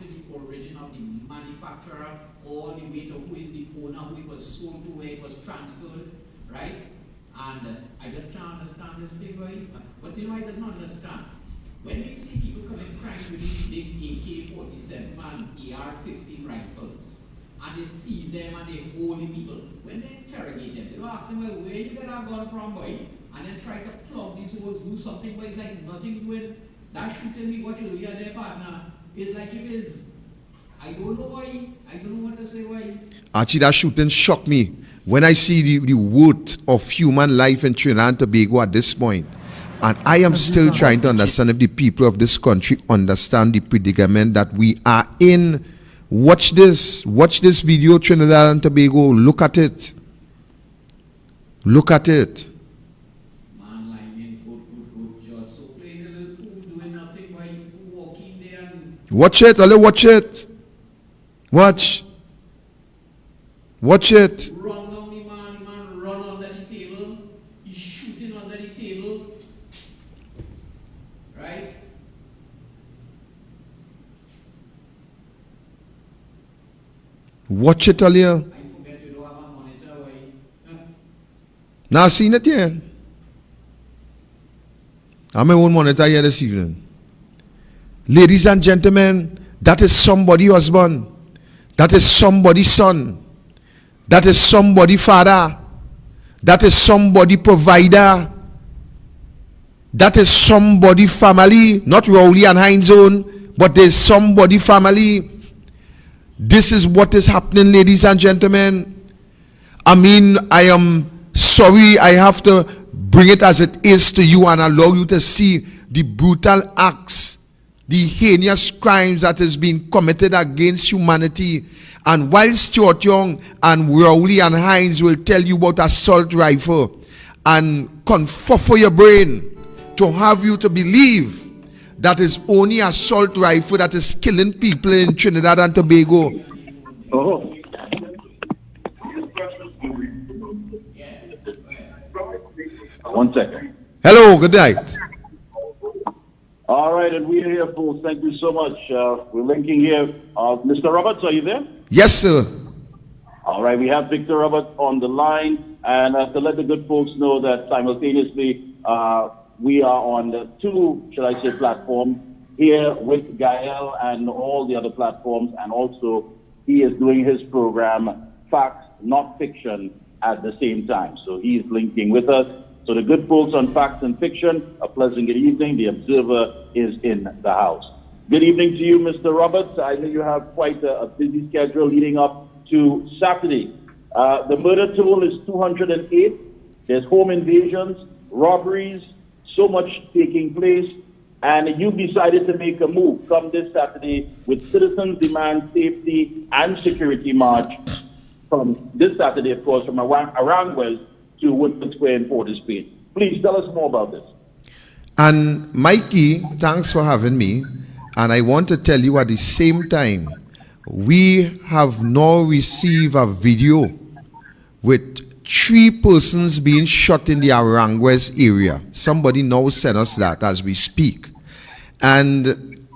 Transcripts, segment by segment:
to the origin of the manufacturer, all the way to who is the owner, who it was sold to, where it was transferred, right? And I just can't understand this thing, right? But you know, I just not understand. When we see people commit crimes with these big AK-47 and AR-15 rifles, and they seize them and they hold the people, when they interrogate them, they don't ask them, well, where you get that gun from, boy? And then try to plug these holes, do something, but it's like nothing with that shooting me, what you hear there, partner. It's like if it's, I don't know why, I don't know what to say why. Actually, that shooting shocked me when I see the worth of human life in Trinidad and Tobago at this point. And I am still trying to understand if the people of this country understand the predicament that we are in. Watch this video, Trinidad and Tobago. Look at it. Look at it. Man, like in good, just so playing a little pool, doing nothing by walking there. And Watch it, Ale, watch it. Watch. Watch it. run down the man run under the table. He's shooting under the table. Right? Watch it, Ale. I forget you don't have a monitor, why? Now, seen it yet? I'm my own monitor here this evening. Ladies and gentlemen, that is somebody's husband. That is somebody's son. That is somebody's father. That is somebody's provider. That is somebody's family. Not Rowley and Heinz own, but there's somebody's family. This is what is happening, ladies and gentlemen. I mean, I am sorry I have to bring it as it is to you and allow you to see the brutal acts, the heinous crimes that is being committed against humanity. And while Stuart Young and Rowley and Heinz will tell you about assault rifle and confuffle your brain to have you to believe that is only assault rifle that is killing people in Trinidad and Tobago. Oh. One second. Hello, good night. All right, and we're here, folks. Thank you so much. We're linking here. Mr. Roberts, are you there? Yes, sir. All right, we have Victor Roberts on the line. And to let the good folks know that simultaneously, we are on the two, shall I say, platforms here with Gael and all the other platforms. And also, he is doing his program, Facts, Not Fiction, at the same time. So he's linking with us. So the good folks on Facts and Fiction, a pleasant good evening. The Observer is in the house. Good evening to you, Mr. Roberts. I know you have quite a busy schedule leading up to Saturday. The murder toll is 208. There's home invasions, robberies, so much taking place. And you decided to make a move come this Saturday with Citizens Demand Safety and Security March from this Saturday, of course, from Aranguez to Woodford Square in Port of Spain. Please tell us more about this. And Mikey, thanks for having me. And I want to tell you at the same time, we have now received a video with 3 persons being shot in the Aranguez area. Somebody now sent us that as we speak. And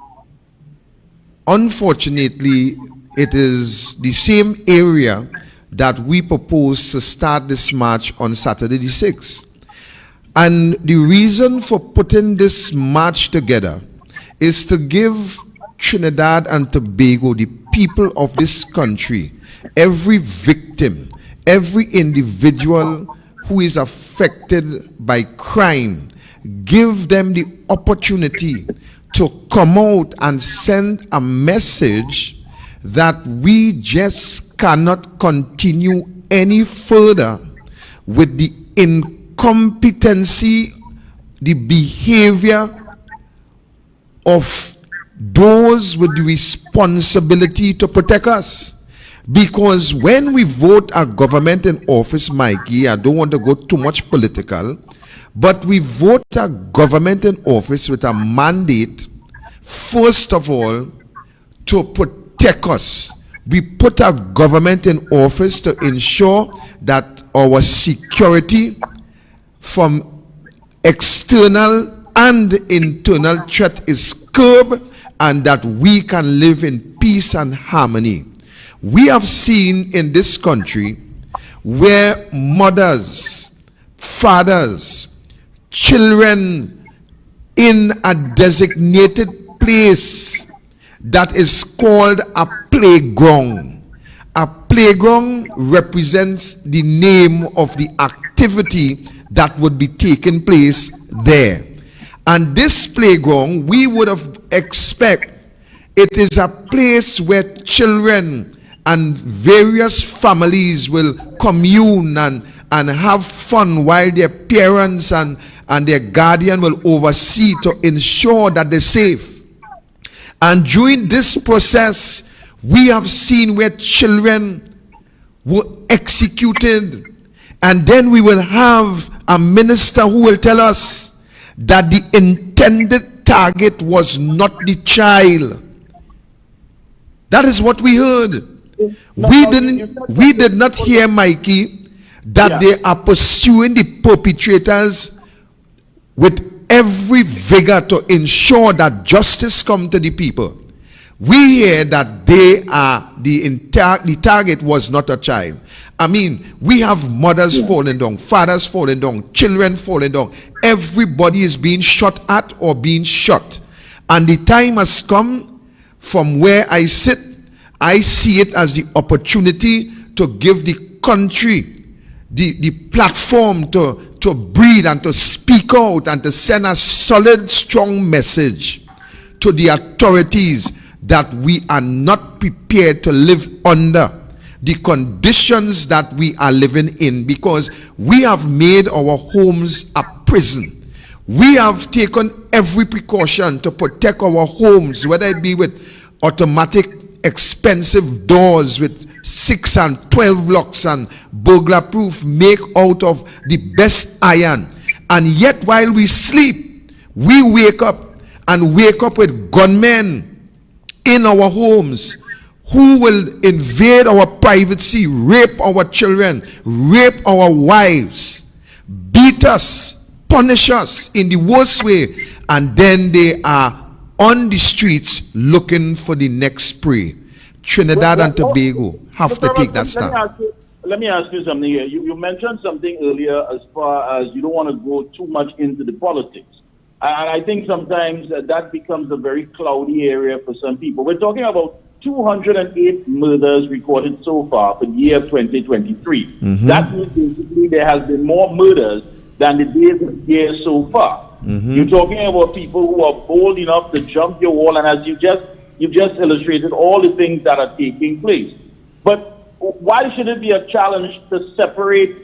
unfortunately, it is the same area that we propose to start this march on Saturday the 6th. And the reason for putting this march together is to give Trinidad and Tobago, the people of this country, every victim, every individual who is affected by crime, give them the opportunity to come out and send a message that we just cannot continue any further with the incompetency, the behavior of those with the responsibility to protect us. Because when we vote a government in office, Mikey, I don't want to go too much political, but we vote a government in office with a mandate, first of all, to protect us. We put a government in office to ensure that our security from external and internal threat is curbed and that we can live in peace and harmony. We have seen in this country where mothers, fathers, children in a designated place that is called a playground. A playground represents the name of the activity that would be taking place there. And this playground, we would have expect it is a place where children and various families will commune and have fun while their parents and their guardian will oversee to ensure that they're safe. And during this process, we have seen where children were executed, and then we will have a minister who will tell us that the intended target was not the child. That is what we heard. We did not hear, Mikey, that they are pursuing the perpetrators with every vigor to ensure that justice come to the people. We hear that they are the target was not a child. I mean, we have mothers falling down, fathers falling down, children falling down. Everybody is being shot at or being shot. And the time has come. From where I sit, I see it as the opportunity to give the country the platform to breathe and to speak out and to send a solid, strong message to the authorities that we are not prepared to live under the conditions that we are living in, because we have made our homes a prison. We have taken every precaution to protect our homes, whether it be with automatic expensive doors with 6 and 12 locks and burglar proof make out of the best iron. And yet while we sleep, we wake up with gunmen in our homes who will invade our privacy, rape our children, rape our wives, beat us, punish us in the worst way, and then they are on the streets looking for the next prey. Trinidad and Tobago have to take that stand. Let me ask you something here. You mentioned something earlier as far as you don't want to go too much into the politics. And I think sometimes that becomes a very cloudy area for some people. We're talking about 208 murders recorded so far for the year 2023. Mm-hmm. That means basically there has been more murders than the days of the year so far. Mm-hmm. You're talking about people who are bold enough to jump your wall, and as you've just illustrated all the things that are taking place. But why should it be a challenge to separate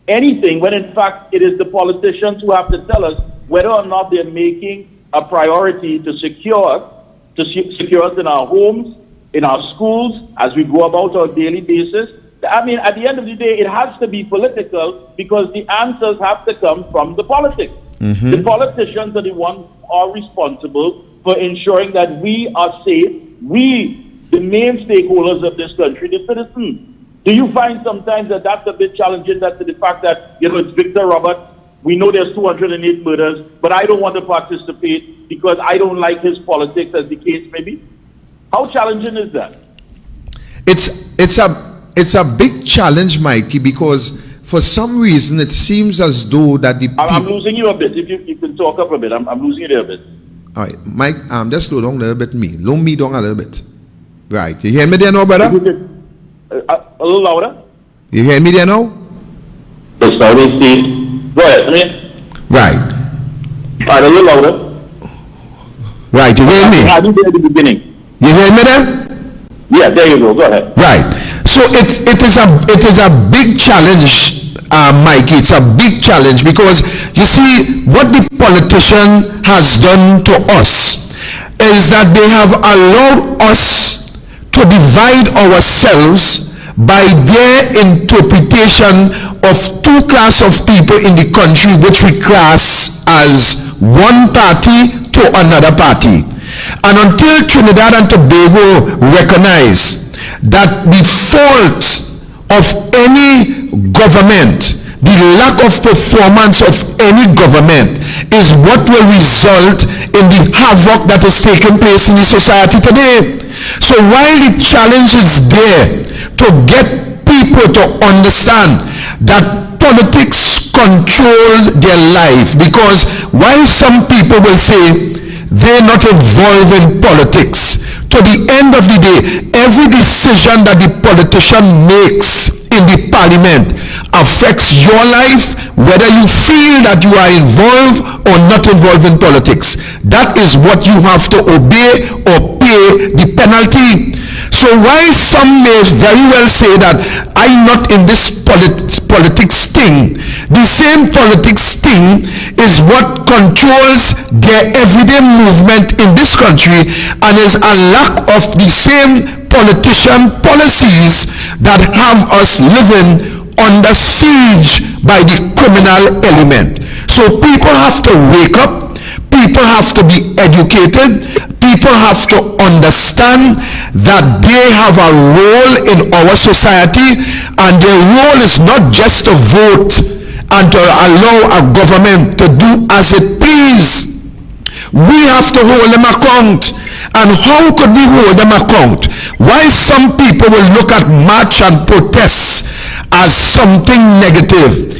anything when in fact it is the politicians who have to tell us whether or not they're making a priority to secure us in our homes, in our schools, as we go about our daily basis? I mean, at the end of the day, it has to be political, because the answers have to come from the politics. Mm-hmm. The politicians are the ones who are responsible for ensuring that we are safe. We, the main stakeholders of this country, the citizens. Do you find sometimes that that's a bit challenging, that to the fact that, it's Victor Robert, we know there's 208 murders, but I don't want to participate because I don't like his politics, as the case may be? How challenging is that? It's a big challenge, Mikey, because for some reason it seems as though that the people... I'm losing you a bit. If you can talk up a bit, I'm losing you there a bit. All right, Mike, just slow down a little bit. Low me down a little bit. Right, you hear me there now, brother? A little louder. You hear me there now? Yes, I will see. Go ahead, Right. All right, a little louder. Right, you hear me? I didn't hear the beginning. You hear me there? Yeah, there you go. Go ahead. Right. So it is a big challenge, Mikey. It's a big challenge, because you see what the politician has done to us is that they have allowed us to divide ourselves by their interpretation of two classes of people in the country, which we class as one party to another party. And until Trinidad and Tobago recognize that the fault of any government, the lack of performance of any government, is what will result in the havoc that is taking place in the society today. So while the challenge is there to get people to understand that politics control their life, because while some people will say they're not involved in politics, to the end of the day, every decision that the politician makes in the parliament affects your life, whether you feel that you are involved or not involved in politics. That is what you have to obey or pay the penalty. So while some may very well say that I'm not in this politics thing, the same politics thing is what controls their everyday movement in this country, and is a lack of the same politician policies that have us living under siege by the criminal element. So people have to wake up, people have to be educated, people have to understand that they have a role in our society, and their role is not just to vote and to allow a government to do as it please. We have to hold them account. And how could we hold them account? Why some people will look at march and protests as something negative.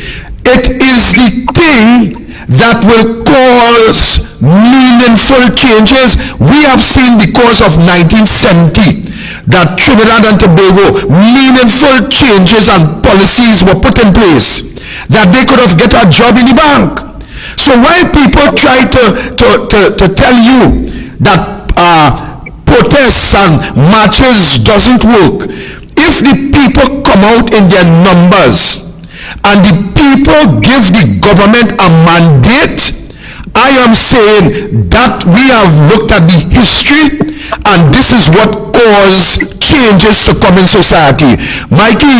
It is the thing that will cause meaningful changes. We have seen because of 1970 that Trinidad and Tobago, meaningful changes and policies were put in place that they could have get a job in the bank. So while people try to tell you that protests and marches doesn't work, if the people come out in their numbers and the people give the government a mandate, I am saying that we have looked at the history, and this is what caused changes to come in society. Mikey,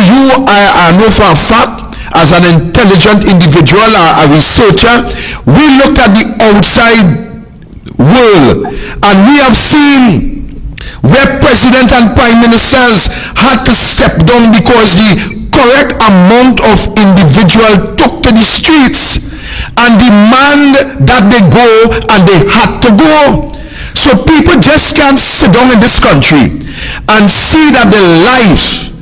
I know for a fact, as an intelligent individual, a researcher, we looked at the outside world, and we have seen where president and prime ministers had to step down because the correct amount of individual took to the streets and demand that they go, and they had to go. So people just can't sit down in this country and see that their life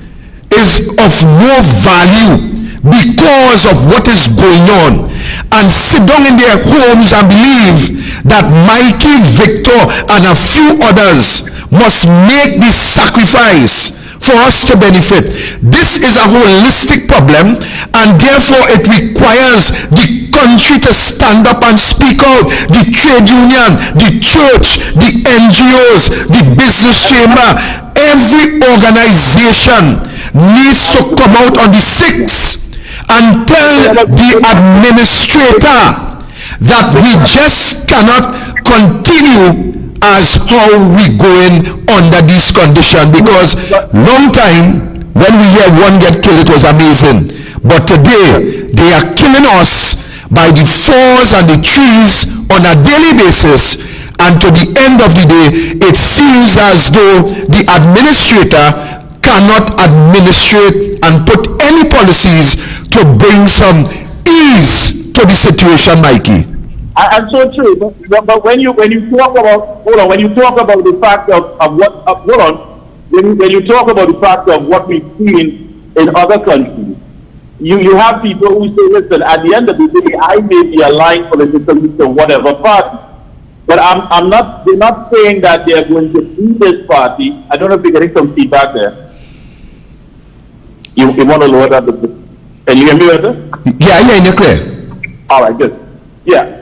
is of more value because of what is going on, and sit down in their homes and believe that Mikey, Victor, and a few others must make this sacrifice for us to benefit. This is a holistic problem, and therefore it requires the country to stand up and speak out. The trade union, the church, the NGOs, the business chamber, every organization needs to come out on the 6th and tell the administrator that we just cannot continue as how we going under these conditions, because long time when we hear one get killed, it was amazing, but today they are killing us by the 4s and the 3s on a daily basis, and to the end of the day it seems as though the administrator cannot administrate and put any policies to bring some ease to the situation, Mikey. And so true, but when you talk about when you talk about the fact of when you talk about the fact of what we've seen in other countries, you have people who say, listen, at the end of the day, I may be aligned politically to whatever party, but they're not saying that they're going to be this party. I don't know if you're getting some feedback there. You want to lower that? Can you hear me better? Yeah, you're clear. All right, good. Yeah.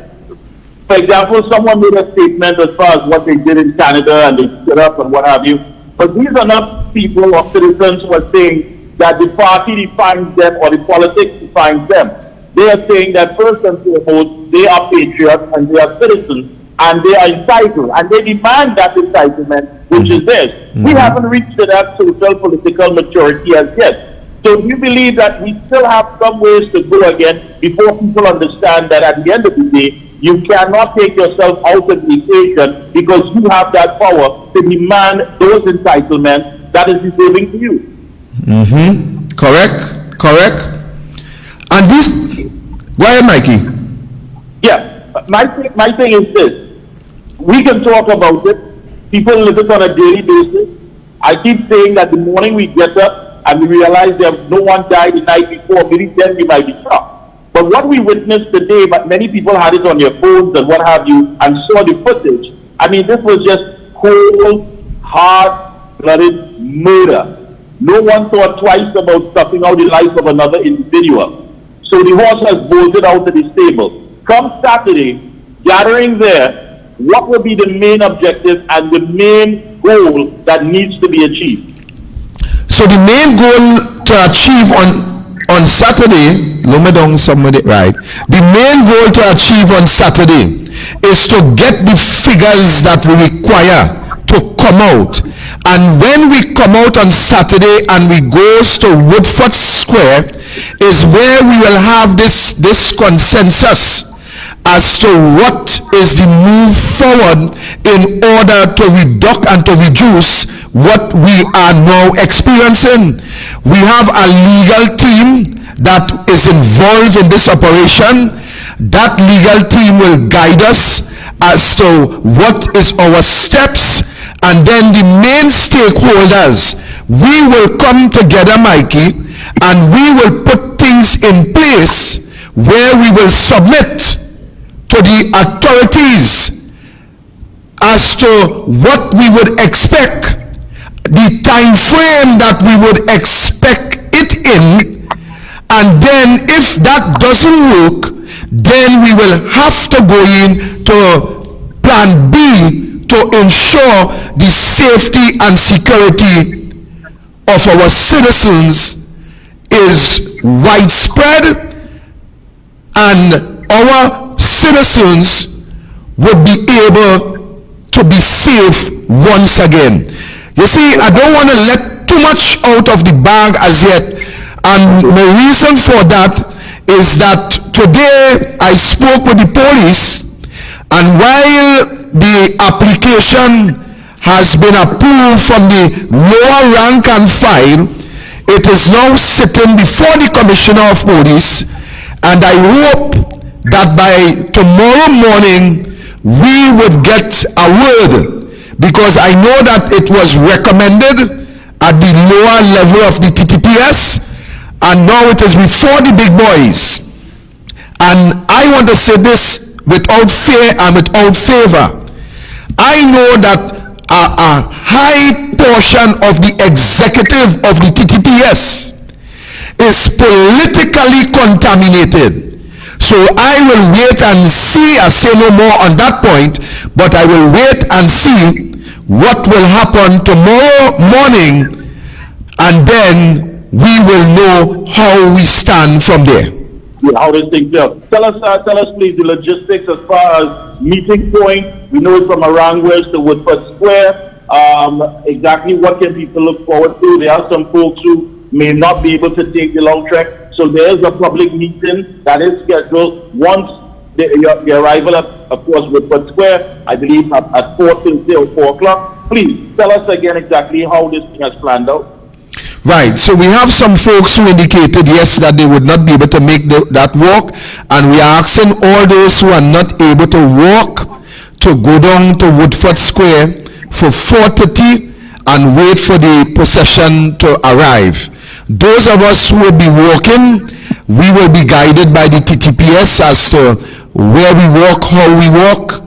For example, someone made a statement as far as what they did in Canada and they stood up and what have you. But these are not people or citizens who are saying that the party defines them or the politics defines them. They are saying that first and foremost, they are patriots and they are citizens and they are entitled and they demand that entitlement, which is theirs. We haven't reached to that social political maturity as yet. So do you believe that we still have some ways to go again before people understand that at the end of the day, you cannot take yourself out of the equation because you have that power to demand those entitlements that is deserving to you? Correct. And this, go ahead, Mikey. Yeah, my thing is this. We can talk about it, People live it on a daily basis. I keep saying that the morning we get up and we realize that no one died the night before, maybe then we might be shocked. But what we witnessed today, but many people had it on their phones and what have you, and saw the footage. I mean, this was just cold, hard-blooded murder. No one thought twice about sucking out the life of another individual. So the horse has bolted out of the stable. Come Saturday, gathering there, what will be the main objective and the main goal that needs to be achieved? So the main goal to achieve on Saturday, Lomedong somebody right, the main goal to achieve on Saturday is to get the figures that we require to come out. And when we come out on Saturday and we goes to Woodford Square is where we will have this consensus as to what is the move forward in order to reduce and to reduce what we are now experiencing. We have a legal team that is involved in this operation. That legal team will guide us as to what is our steps, and then the main stakeholders, we will come together, Mikey, and we will put things in place where we will submit to the authorities as to what we would expect, the time frame that we would expect it in, and then if that doesn't work, then we will have to go in to plan B to ensure the safety and security of our citizens is widespread, and our citizens would be able to be safe once again. You see, I don't want to let too much out of the bag as yet, and the reason for that is that today I spoke with the police, and while the application has been approved from the lower rank and file, it is now sitting before the Commissioner of Police, and I hope that by tomorrow morning we would get a word, because I know that it was recommended at the lower level of the TTPS, and now it is before the big boys. And I want to say this without fear and without favor. I know that a high portion of the executive of the TTPS is politically contaminated. So I will wait and see. I say no more on that point, but I will wait and see what will happen tomorrow morning, and then we will know how we stand from there. Yeah, how this thing goes. Tell us please the logistics as far as meeting point. We know it's from Aranguez to Woodford Square. Exactly what can people look forward to? There are some folks who may not be able to take the long trek. So there is a public meeting that is scheduled once the arrival at, of course, Woodford Square, I believe at 4:30 or 4 o'clock. Please tell us again exactly how this thing has planned out. Right, so we have some folks who indicated yes that they would not be able to make that walk, and we are asking all those who are not able to walk to go down to Woodford Square for 4:30 and wait for the procession to arrive. Those of us who will be walking, we will be guided by the TTPS as to where we walk, how we walk,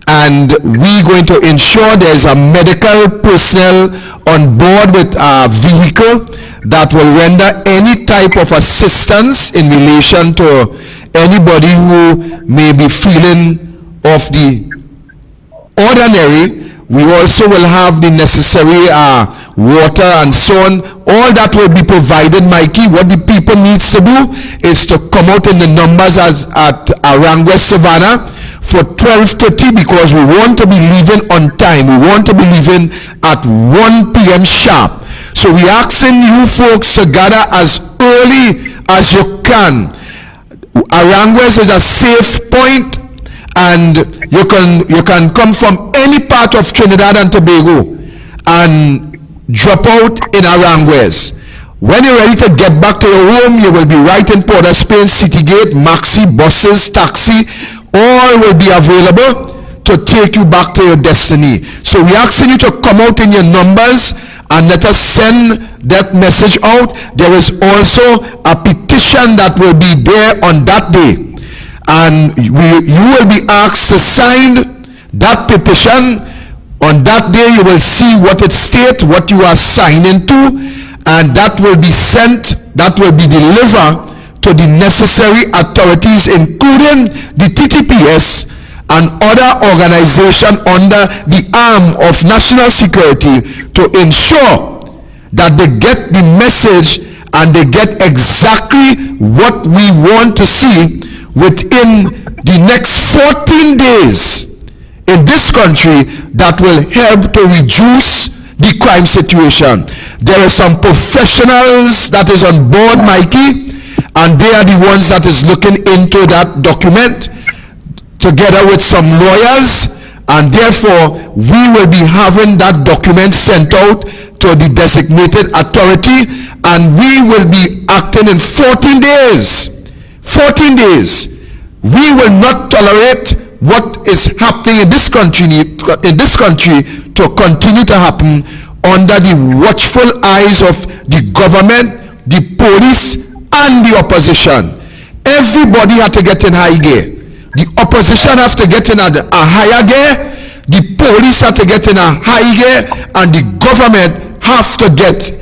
and we're going to ensure there's a medical personnel on board with a vehicle that will render any type of assistance in relation to anybody who may be feeling of the ordinary. We also will have the necessary water and so on. All that will be provided, Mikey. What the people needs to do is to come out in the numbers as at Aranguez Savannah for 12:30, because we want to be leaving on time. We want to be leaving at 1 p.m. sharp. So we asking you folks to gather as early as you can. Aranguez is a safe point, and you can come from any part of Trinidad and Tobago and drop out in Aranguez. When you're ready to get back to your home, you will be right in Port-au-Prince, City Gate, maxi, buses, taxi, all will be available to take you back to your destiny. So we're asking you to come out in your numbers and let us send that message out. There is also a petition that will be there on that day, and you will be asked to sign that petition. On that day you will see what it states, what you are signing to, and that will be sent, that will be delivered to the necessary authorities, including the TTPS and other organizations under the arm of national security, to ensure that they get the message and they get exactly what we want to see within the next 14 days in this country, that will help to reduce the crime situation. There are some professionals that is on board, Mikey, and they are the ones that is looking into that document together with some lawyers, and therefore we will be having that document sent out to the designated authority, and we will be acting in 14 days. 14 days. We will not tolerate what is happening in this country to continue to happen under the watchful eyes of the government, the police, and the opposition. Everybody had to get in high gear. The opposition have to get in a higher gear, the police have to get in a high gear, and the government have to get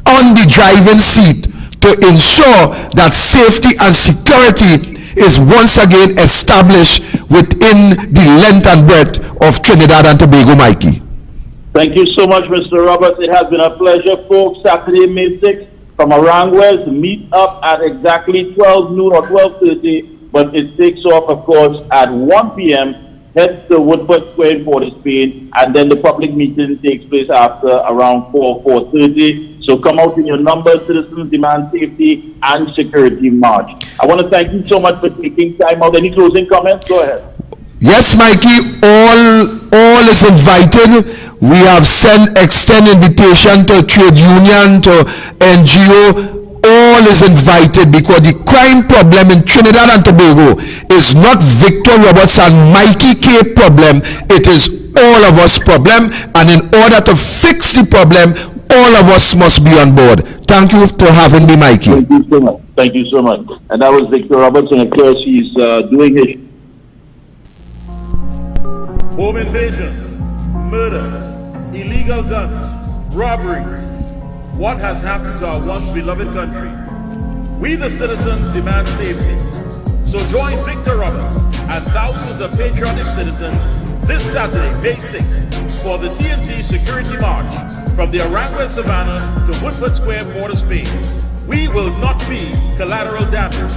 on the driving seat to ensure that safety and security is once again established within the length and breadth of Trinidad and Tobago, Mikey. Thank you so much, Mr. Roberts. It has been a pleasure, folks. Saturday, May 6th, from Arangwes, meet up at exactly 12 noon or 12:30. But it takes off, of course, at 1 p.m., heads to Woodford Square in Port of Spain, and then the public meeting takes place after around 4:30. So come out in your numbers. Citizens Demand Safety and Security March. I want to thank you so much for taking time out. Any closing comments? Go ahead. Yes, Mikey, all is invited. We have extend invitation to trade union, to NGO. All is invited, because the crime problem in Trinidad and Tobago is not Victor Roberts and Mikey K problem. It is all of us problem, and in order to fix the problem, all of us must be on board. Thank you for having me, Mikey. Thank you so much. Thank you so much. And that was Victor Roberts, and of course he's doing his home invasions, murders, illegal guns, robberies. What has happened to our once beloved country? We the citizens demand safety. So join Victor Roberts and thousands of patriotic citizens this Saturday, May 6th, for the TNT Security March from the Arangwes Savannah to Woodford Square, Port of Spain. We will not be collateral damage.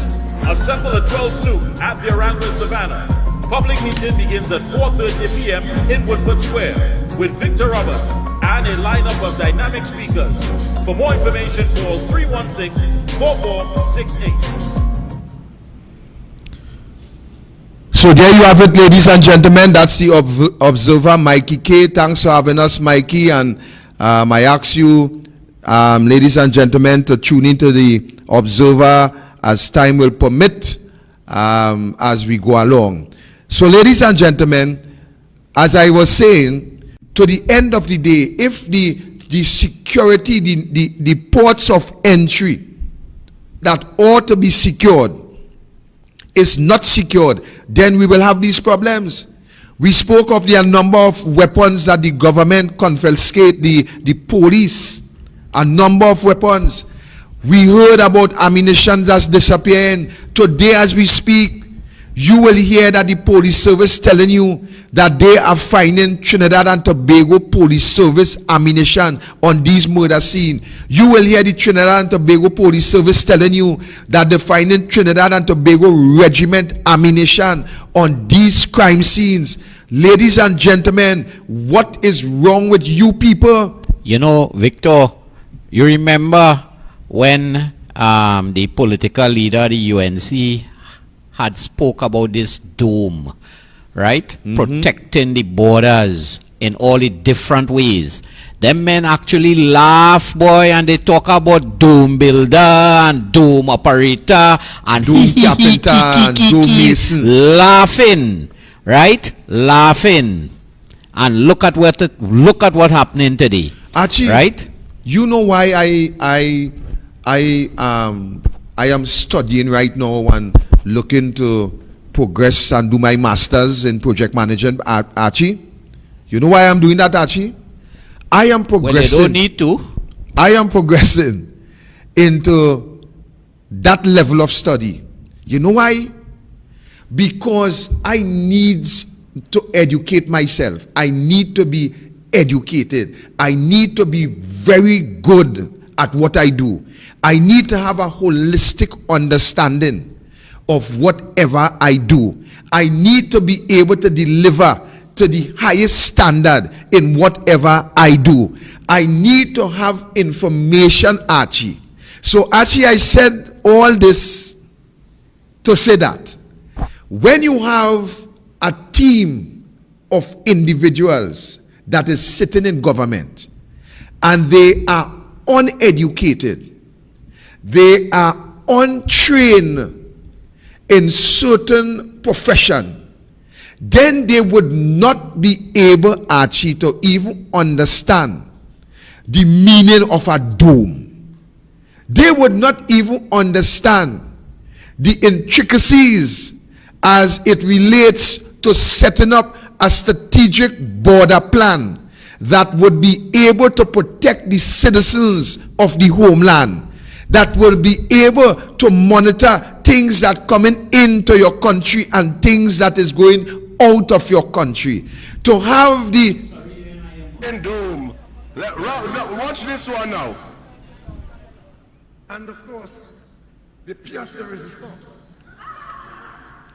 Assemble at 12 noon at the Arangwes Savannah. Public meeting begins at 4:30 p.m. in Woodford Square with Victor Roberts and a lineup of dynamic speakers. For more information, call 316-4468. So there you have it, ladies and gentlemen. That's the Observer, Mikey K. Thanks for having us, Mikey. And I ask you, ladies and gentlemen, to tune into the Observer as time will permit, as we go along. So, ladies and gentlemen, as I was saying, to the end of the day, if the security, the ports of entry that ought to be secured is not secured, then we will have these problems. We spoke of the number of weapons that the government confiscate, the police, a number of weapons. We heard about ammunition that's disappearing. Today as we speak, you will hear that the police service telling you that they are finding Trinidad and Tobago police service ammunition on these murder scenes. You will hear the Trinidad and Tobago police service telling you that they're finding Trinidad and Tobago regiment ammunition on these crime scenes. Ladies and gentlemen, what is wrong with you people? You know, Victor, you remember when the political leader, the UNC, had spoke about this dome, right? Protecting the borders in all the different ways. Them men actually laugh, boy, and they talk about dome builder and dome operator and dome carpenter and dome mason. Laughing. right? Laughing. And look at what happening today. Archie, right? You know why I am studying right now and looking to progress and do my masters in project management, Archie? You know why I'm doing that, Archie? I am progressing. Well, you don't need to. I am progressing into that level of study. You know why? Because I need to educate myself. I need to be educated. I need to be very good at what I do. I need to have a holistic understanding of whatever I do. I need to be able to deliver to the highest standard in whatever I do. I need to have information, Archie. So Archie, I said all this to say that when you have a team of individuals that is sitting in government and they are uneducated, they are untrained in certain profession, then they would not be able, Archie, to even understand the meaning of a dome. They would not even understand the intricacies as it relates to setting up a strategic border plan that would be able to protect the citizens of the homeland, that will be able to monitor things that coming into your country and things that is going out of your country. To have the dome. Watch this one now. And of course, the pièce de résistance.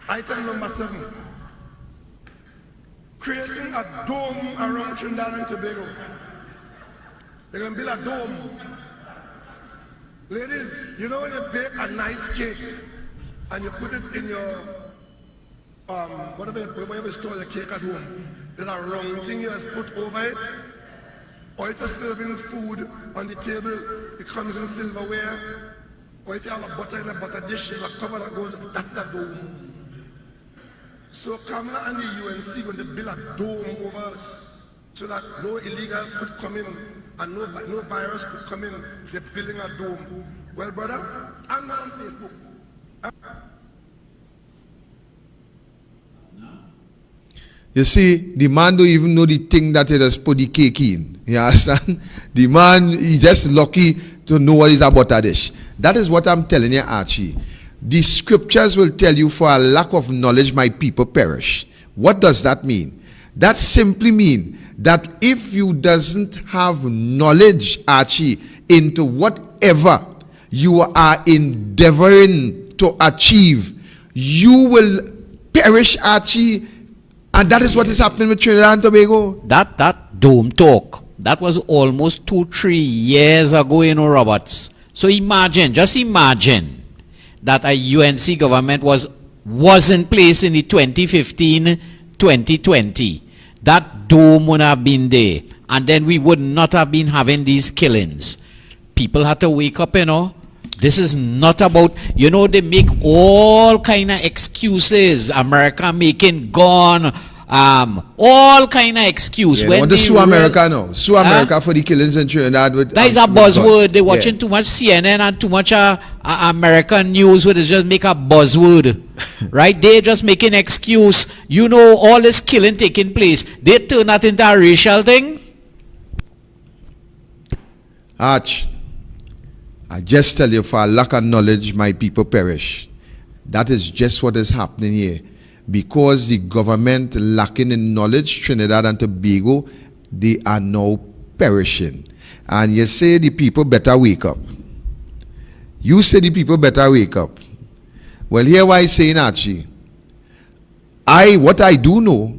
Item number 7. Creating a dome around Trinidad and Tobago. They're going to build a dome. Ladies, you know when you bake a nice cake and you put it in your, whatever you store the cake at home, there's a round thing you just put over it. Or if you're serving food on the table, it comes in silverware. Or if you have a butter in a butter dish, there's a cover that goes, that's a dome. So Kamala and the UNC going to build a dome over us so that no illegals could come in and no virus could come in. They're building a dome. Well, brother, I'm not on Facebook. You see, the man don't even know the thing that he just put the cake in. You understand? The man, he just lucky to know what is a butter dish. That is what I'm telling you, Archie. The scriptures will tell you, for a lack of knowledge, my people perish. What does that mean? That simply means that if you doesn't have knowledge, Archie, into whatever you are endeavoring to achieve, you will perish, Archie. And that is what is happening with Trinidad and Tobago. That dome talk, that was almost 2-3 years ago, Roberts. So imagine, just imagine that a UNC government was in place in the 2015-2020. That dome would have been there, and then we would not have been having these killings. People had to wake up, This is not about, they make all kind of excuses. America making gun, all kind of excuse. Yeah, when want to sue America now. Sue America for the killings in Trinidad. That is a buzzword. They're watching too much CNN and too much American news where they just make a buzzword. Right? They're just making excuse. All this killing taking place. They turn that into a racial thing. Arch, I just tell you, for a lack of knowledge, my people perish. That is just what is happening here. Because the government lacking in knowledge, Trinidad and Tobago, they are now perishing. And you say the people better wake up. You say the people better wake up. Well, here why I'm saying, Archie, what I do know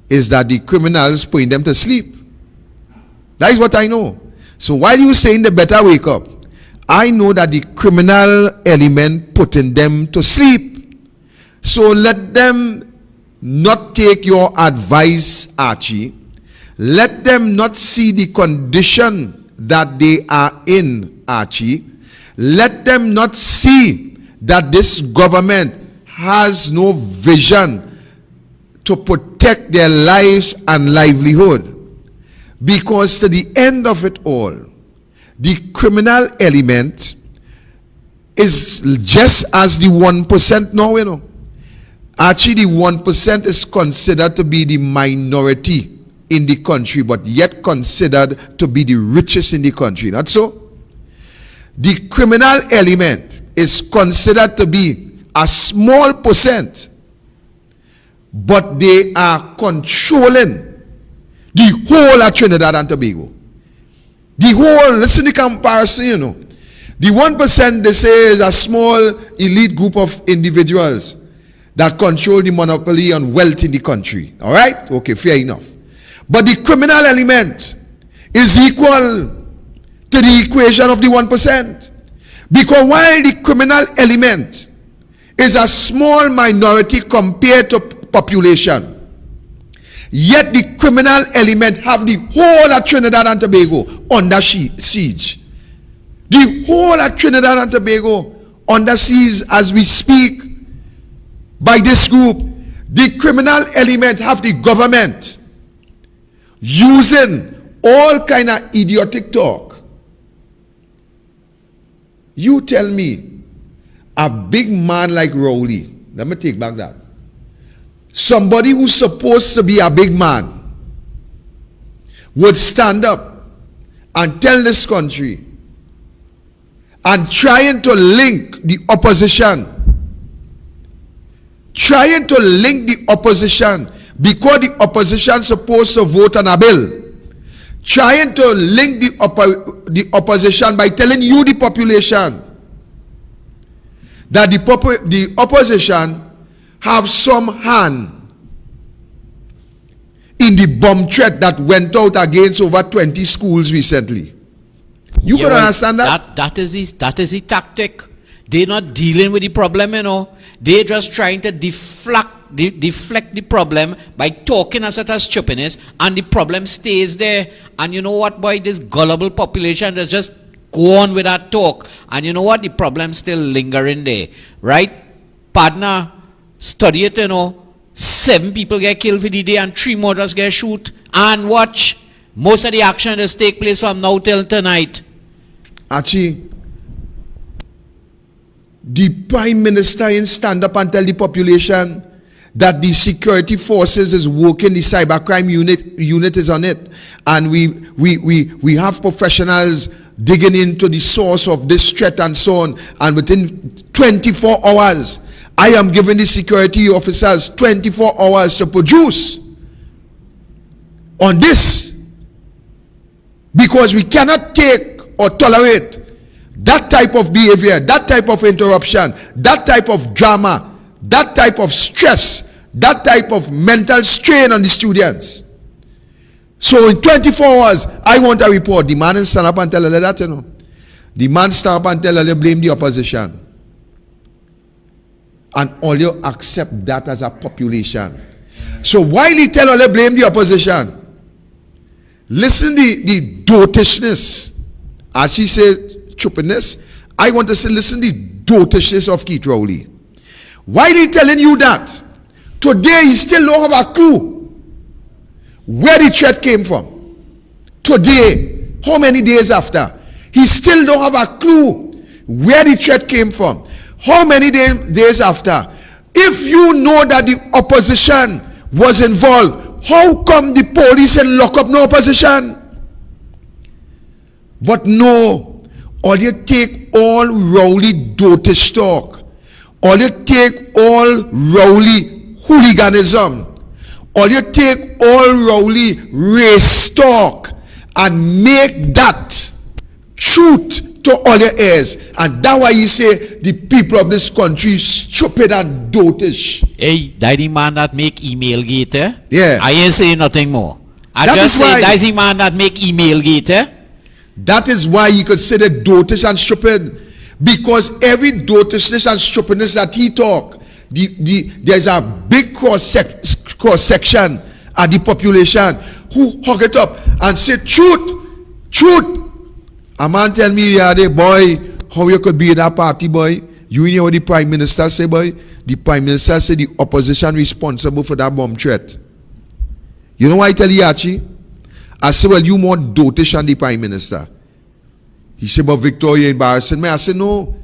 is that the criminals putting them to sleep. That is what I know. So while you saying they better wake up, I know that the criminal element putting them to sleep. So let them not take your advice, Archie. Let them not see the condition that they are in, Archie. Let them not see that this government has no vision to to protect their lives and livelihood. Because to the end of it all, the criminal element is just as the 1% now, you know. Actually, the 1% is considered to be the minority in the country, but yet considered to be the richest in the country. Not so? The criminal element is considered to be a small percent, but they are controlling the whole of Trinidad and Tobago. The whole, listen to the comparison, you know. The 1% they say is a small elite group of individuals that control the monopoly on wealth in the country. All right? Okay, fair enough. But the criminal element is equal to the equation of the 1%. Because while the criminal element is a small minority compared to population, yet the criminal element have the whole of Trinidad and Tobago under siege. The whole of Trinidad and Tobago under siege as we speak by this group. The criminal element have the government using all kind of idiotic talk. You tell me, a big man like Rowley, let me take back that. Somebody who's supposed to be a big man would stand up and tell this country and trying to link the opposition, because the opposition supposed to vote on a bill, trying to link the opposition by telling you, the population, that the opposition have some hand in the bomb threat that went out against over 20 schools recently. You can understand that? That is the tactic. They're not dealing with the problem, you know. They're just trying to deflect the problem by talking as such as stupidness, and the problem stays there. And you know what, boy, this gullible population that just go on with that talk. And you know what, the problem still lingering there, right? Partner, study it, you know. 7 people get killed for the day and 3 more just get shoot. And watch, most of the action just take place from now till tonight. Actually, the Prime Minister in stand up and tell the population that the security forces is working, the cybercrime unit is on it, and we have professionals digging into the source of this threat and so on, and within 24 hours I am giving the security officers 24 hours to produce on this, because we cannot take or tolerate that type of behavior, that type of interruption, that type of drama, that type of stress, that type of mental strain on the students. So in 24 hours, I want a report. The man stand up and tell her that, you know. The man stand up and tell her blame the opposition. And all you accept that as a population. So while he tell her blame the opposition, listen the dotishness. As she said, stupidness, I want to say, listen the dotishness of Keith Rowley. While he telling you that, today he still don't have a clue where the threat came from. Today, how many days after, he still don't have a clue where the threat came from. How many days after? If you know that the opposition was involved, how come the police and lock up no opposition? But no, all you take all Rowley dotish talk, all you take all Rowley hooliganism, all you take all Rowley race talk and make that truth to all your ears. And that's why you say the people of this country is stupid and dotish. Hey, that the man that make email gate, eh? Yeah. I ain't say nothing more. I That just is say why- that's the man that make email gate, eh? That is why you could say that dotish and stupid. Because every dotishness and stupidness that he talk, there's a big cross section of the population who hug it up and say truth. A man tell me the other day, boy, how you could be in that party, boy, You hear what the Prime Minister say, boy? The Prime Minister said the opposition responsible for that bomb threat. You know why I tell you, Archie? I said, well, you more dotish than the Prime Minister. He said, but Victor, you're embarrassing me. I said, no.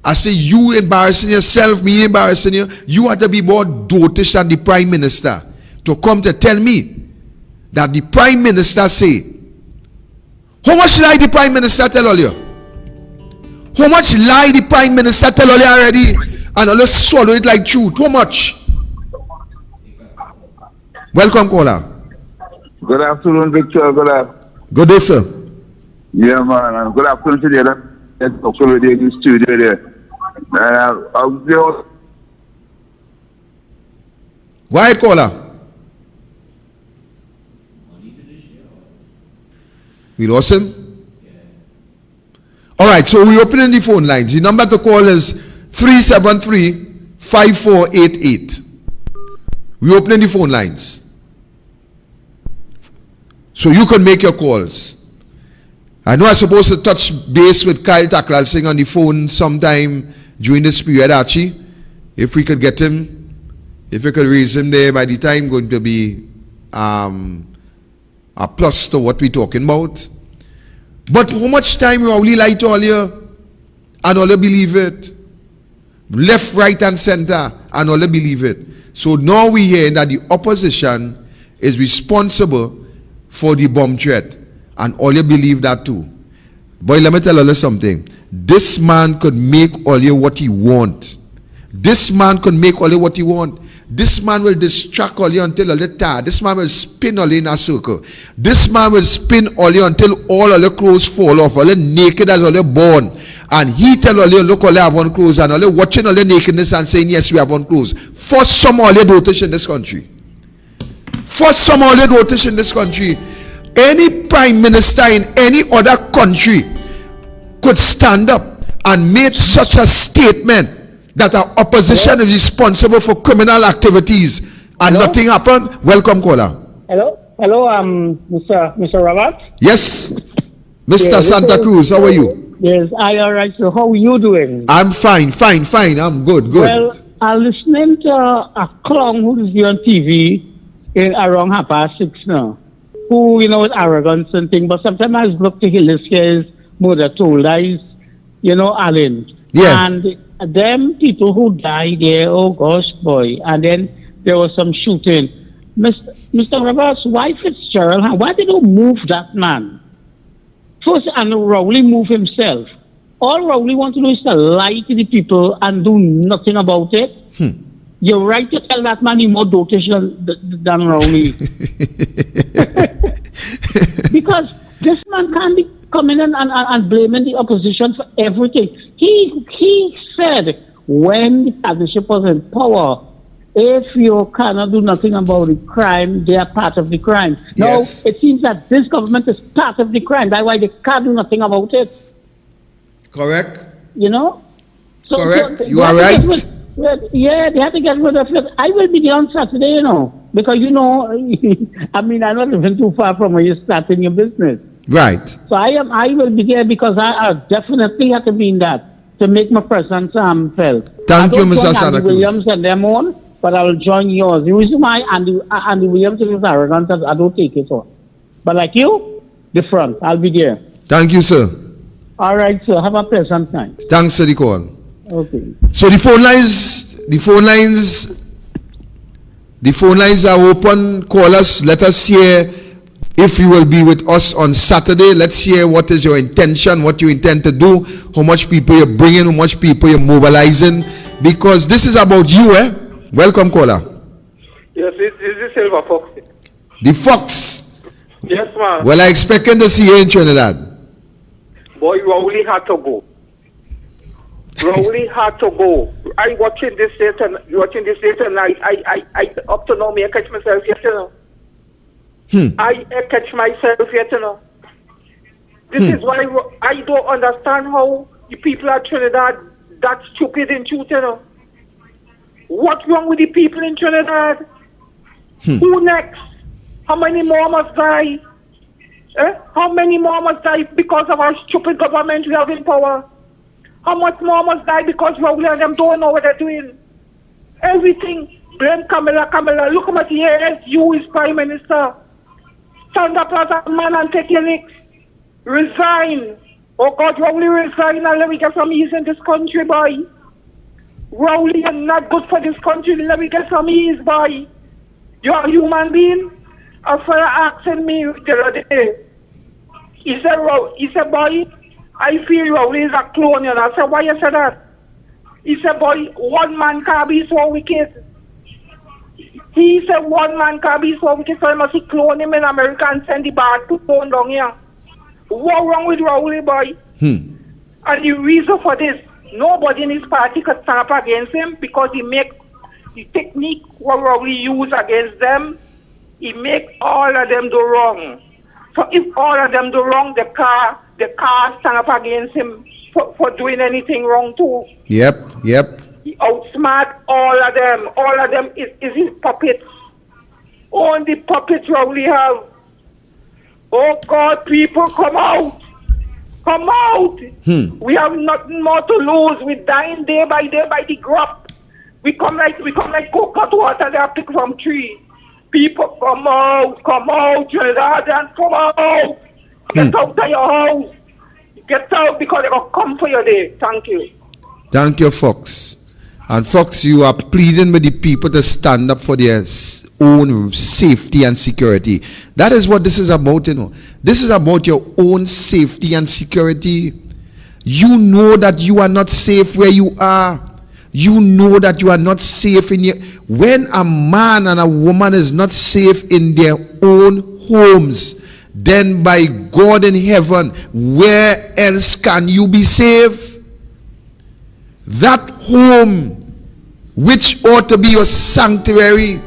I said, you embarrassing yourself, me embarrassing you. You have to be more dotish than the Prime Minister to come to tell me that the Prime Minister say, how much lie the Prime Minister tell all you? How much lie the Prime Minister tell all you already? And all swallow it like truth. How much? Welcome, caller. Good afternoon, Victor. Good day, sir. Yeah, man. And good afternoon to the other doctor in the studio there. Why, caller? We lost him? All right, so we're opening the phone lines. The number to call is 373-5488. We're opening the phone lines. So you can make your calls. I know I'm supposed to touch base with Kyle Taklalsing on the phone sometime during this period, Archie. If we could get him, if we could raise him there, by the time going to be a plus to what we're talking about. But how much time you only lie to all you and all you believe it? Left, right, and center, and all you believe it. So now we hear that the opposition is responsible for the bomb threat, and all you believe that too. Boy, let me tell you something. This man could make all you what he want. This man could make all you what he want. This man will distract all you until all you tired. This man will spin all you in a circle. This man will spin all you until all your clothes fall off. All you naked as all you born. And he tell all you, look, all you have on clothes. And all you watching all your nakedness and saying, yes, we have on clothes. Force some all you dotish in this country. Force some all you dotish in this country. Any prime minister in any other country could stand up and make such a statement that our opposition is responsible for criminal activities and nothing happened. Welcome, caller. Hello, Mr. Robert. Yes, Mr. Santa Cruz. How are you? Yes, all right. So how are you doing? I'm fine. I'm good. Well, I'm listening to a clown who's on TV in around 6:30 now. Who, you know, with arrogance and thing, but sometimes I look to his mother told us, you know, Alan. Yeah. And them people who died there, oh gosh, boy. And then there was some shooting. Mr. Roberts, why Fitzgerald? Why did you move that man? First, and Rowley move himself. All Rowley wants to do is to lie to the people and do nothing about it. You're right to tell that man he's more dotish than Rowley. Because this man can't be coming in and blaming the opposition for everything. He said when the partnership was in power, if you cannot do nothing about the crime, they are part of the crime. Yes. Now, it seems that this government is part of the crime. That's why they can't do nothing about it. Correct. You know? Correct. You are right. Yeah, they have to get rid of it. I will be there on Saturday, you know, because, you know, I mean, I'm not living too far from where you're starting your business. Right. So I will be there because I definitely have to be in that to make my presence felt. Thank you, Mr. Santa Cruz. Williams and them on, but I will join yours. The reason why Andy Williams is arrogant is I don't take it on. But like you, different. I'll be there. Thank you, sir. All right, sir. Have a pleasant night. Thanks for the call. Okay. So the phone lines are open. Call us. Let us hear if you will be with us on Saturday. Let's hear what is your intention, what you intend to do, how much people you're bringing, how much people you're mobilizing, because this is about you, eh? Welcome, caller. Yes, it's the Silver Fox. The Fox. Yes, ma'am. Well, I expecting to see you in Trinidad. Boy, you only had to go. Rowley had to go. I watching this date and I up to now me I catch myself yet, you know. I catch myself yet, you know. This is why I don't understand how the people at Trinidad that stupid in truth, you know. What's wrong with the people in Trinidad? Who next? How many more must die? How many more must die because of our stupid government we have in power? How much more must die because Rowley and them don't know what they're doing? Everything. Blame Kamala. Look how much years you is Prime Minister. Stand up as a man and take your licks. Resign. Oh God, Rowley resign and let me get some ease in this country, boy. Rowley, you're not good for this country. Let me get some ease, boy. You're a human being. A fella asking me the other day. He said, boy, I feel Rowley is a clone. And I said, why you say that? He said, boy, one man can't be so wicked. He said, one man can't be so wicked, so I must clone him in America and send the bad clone down here. What wrong with Rowley, boy? And the reason for this, nobody in his party could stand up against him because he make the technique what Rowley use against them, he make all of them do wrong. So if all of them do wrong, the car stand up against him for doing anything wrong too. Yep. He outsmart all of them. All of them is his puppets. Only puppets Rowley have. Oh God, people, come out. Come out. We have nothing more to lose. We're dying day by day by the crop. We come like coconut water they are picked from tree. People, come out, Trinidadians, come out. Get out of your house. Get out because they're going to come for your day. Thank you. Thank you, Fox. And Fox, you are pleading with the people to stand up for their own safety and security. That is what this is about, you know. This is about your own safety and security. You know that you are not safe where you are. You know that you are not safe in your... When a man and a woman is not safe in their own homes, then by God in heaven, where else can you be safe? That home, which ought to be your sanctuary,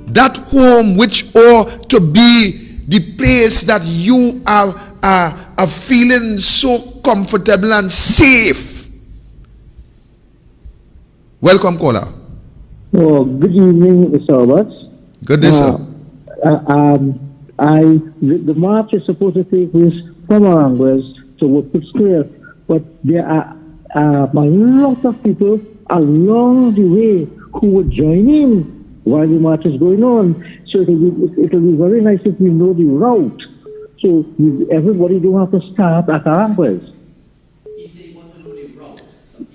that home which ought to be the place that you are feeling so comfortable and safe. Welcome, caller. Oh, good evening, Mr. Roberts. Good day, sir. The march is supposed to take place from Aranguez to Woodford Square, but there are a lot of people along the way who would join in while the march is going on. So it'll be very nice if we know the route. So everybody don't have to start at Aranguez.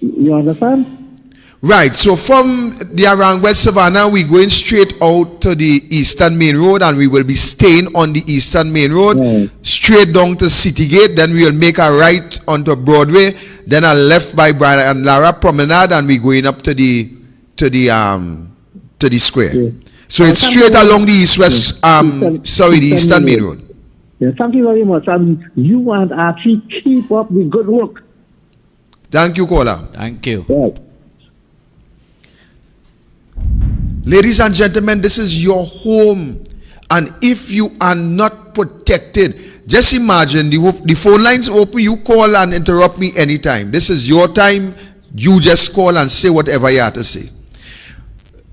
You understand? Right, so from the Aranguez Savannah, we're going straight out to the Eastern Main Road, and we will be staying on the Eastern Main Road, straight down to City Gate. Then we will make a right onto Broadway, then a left by Brian and Lara Promenade, and we're going up to the square. Yeah. So it's straight along the east-west, the Eastern Main Road. Yeah, thank you very much. And you and Archie keep up the good work. Thank you, caller. Thank you. Yeah. Ladies and gentlemen, this is your home, and if you are not protected, just imagine the phone lines open. You call and interrupt me anytime. This is your time. You just call and say whatever you have to say.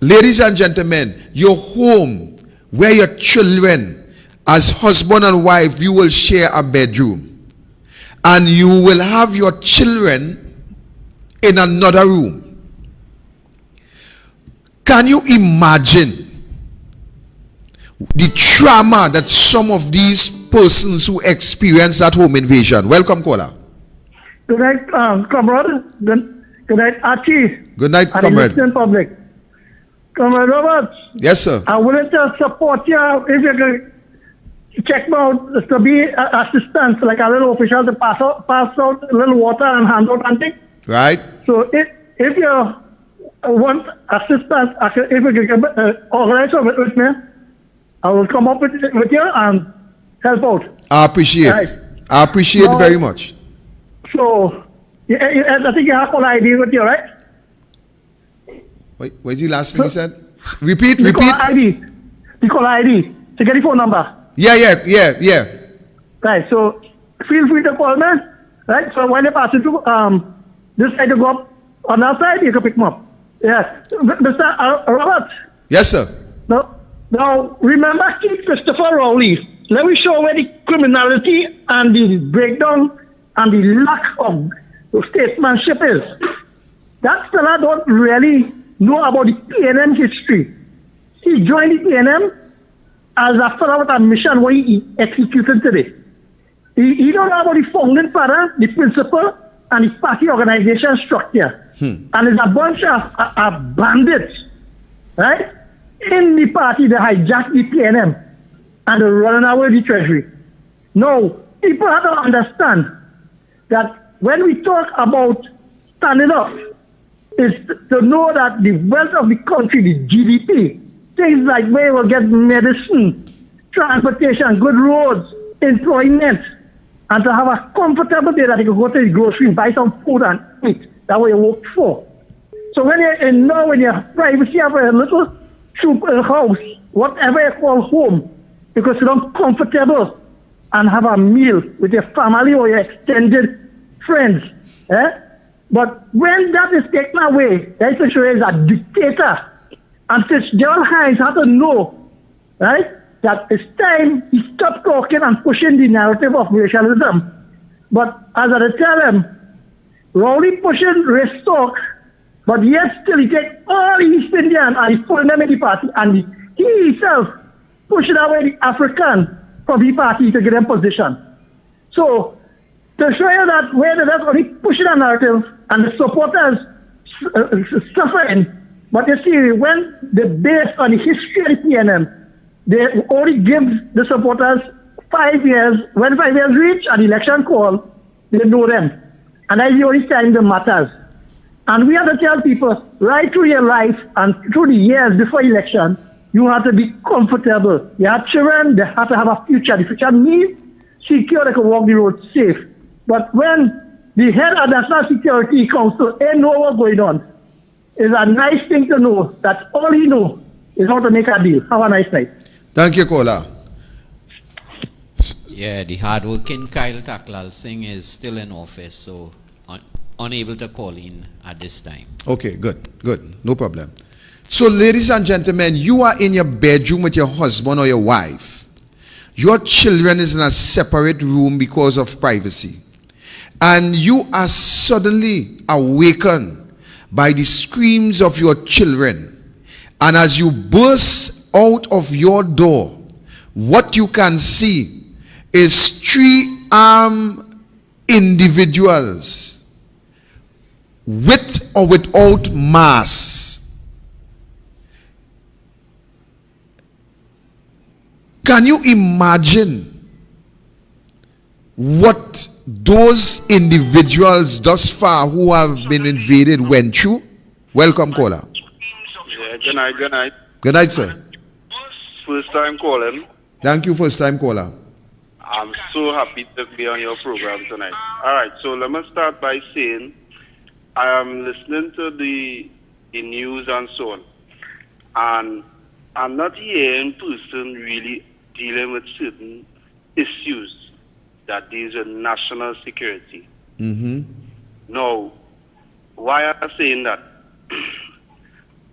Ladies and gentlemen, your home, where your children, as husband and wife, you will share a bedroom, and you will have your children in another room. Can you imagine the trauma that some of these persons who experience that home invasion? Welcome, caller. Good night, comrade. Good night, Archie. Good night, comrade. And public. Comrade Roberts. Yes, sir. I'm willing to support you if you can check me out to be assistance, like a little official to pass out a little water and hand out something. Right. So if you want assistance, if you can organize it with me, I will come up with you and help out. I appreciate it. I appreciate it very much. So, I think you have all ID with you, right? Wait, what's the last thing you said? Repeat. The caller ID to get the phone number. Yeah. Right, so feel free to call me. Right, so when you pass it to this side to go up on that side, you can pick them up. Yes, Mr. Robert. Yes, sir. Now remember Chief Christopher Rowley. Let me show where the criminality and the breakdown and the lack of statesmanship is. That fella don't really know about the PNM history. He joined the PNM as a fellow with a mission where he executed today. He don't know about the founding father, the principal, and the party organization structure. And it's a bunch of bandits, right? In the party, they hijacked the PNM and they're running away with the treasury. Now, people have to understand that when we talk about standing up, is to know that the wealth of the country, the GDP, things like where we'll get medicine, transportation, good roads, employment, and to have a comfortable day that you can go to the grocery and buy some food and eat. That's what you work for. So when you're when you're privacy of a little house, whatever you call home, because you're not comfortable and have a meal with your family or your extended friends. But when that is taken away, that is is a dictator. And Fitzgerald Hines had to know, right, that it's time he stopped talking and pushing the narrative of racialism. But as I tell him, Rowley pushing race talk, but yet still he take all the East Indian and he put them in the party, and he himself pushing away the African from the party to get them position. So, to show you that where they're only pushing a narrative and the supporters suffering, but you see, when they based on the history of the PNM, they only give the supporters 5 years. When 5 years reach an election call, they know them. And that's the only time that matters. And we have to tell people, right through your life and through the years before election, you have to be comfortable. You have children, they have to have a future. The future means secure, they can walk the road safe. But when the head of the National Security Council ain't know what's going on, it's a nice thing to know that all he knows is how to make a deal. Have a nice night. Thank you, Kola. Yeah, the hardworking Kyle Taklal Singh is still in office, so unable to call in at this time. Okay, good, no problem. So, ladies and gentlemen, you are in your bedroom with your husband or your wife. Your children is in a separate room because of privacy. And you are suddenly awakened by the screams of your children. And as you burst out of your door, what you can see is 3 armed individuals with or without masks. Can you imagine what those individuals thus far who have been invaded went through? Welcome, caller. Yeah, good night. Good night, sir. First time calling. Thank you, first time caller. I'm so happy to be on your program tonight. All right, so let me start by saying I am listening to the news and so on, and I'm not hearing person really dealing with certain issues that deals with national security. Now, why am I saying that?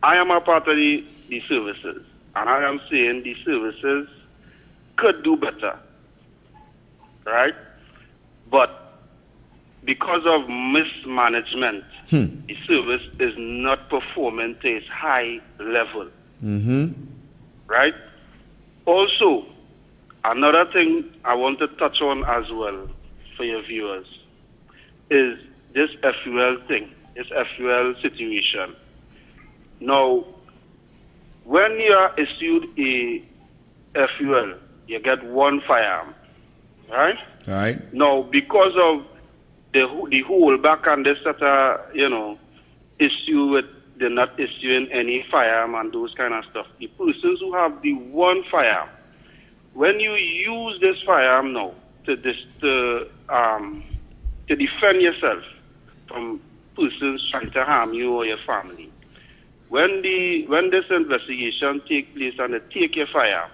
I am a part of the services, and I am saying the services could do better, right? But because of mismanagement, the service is not performing to its high level, right? Also, another thing I want to touch on as well for your viewers is this FUL thing, this FUL situation. Now, when you are issued a FUL, you get 1 firearm, right? Right. Now, because of the holdback and this issue with they're not issuing any firearm and those kind of stuff, the persons who have the 1 firearm, when you use this firearm now to defend yourself from persons trying to harm you or your family, when this investigation takes place and they take your firearm,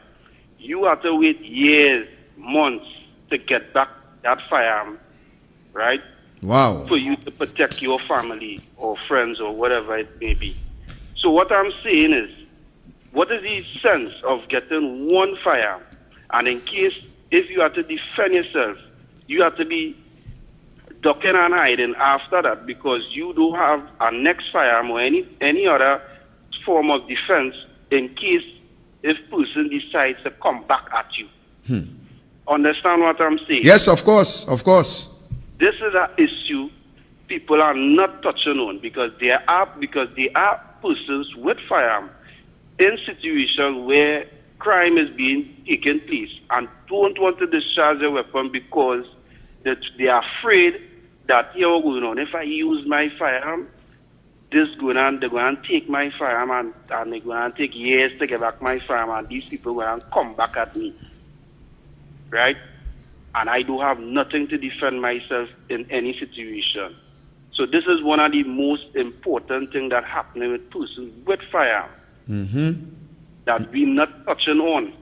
you have to wait years, months to get back that firearm, right? Wow. For you to protect your family or friends or whatever it may be. So what I'm saying is, what is the sense of getting 1 firearm? And in case, if you have to defend yourself, you have to be ducking and hiding after that because you don't have a next firearm or any other form of defense in case if person decides to come back at you. Understand what I'm saying? Yes, of course, of course. This is an issue people are not touching on because there are persons with firearm in situations where crime is being taken place and don't want to discharge a weapon because they are afraid that here going on. If I use my firearm, they're going to take my firearm and they're going to take years to get back my firearm and these people are going to come back at me. Right? And I do have nothing to defend myself in any situation. So this is one of the most important things that happening with persons with firearm. That we're not touching on.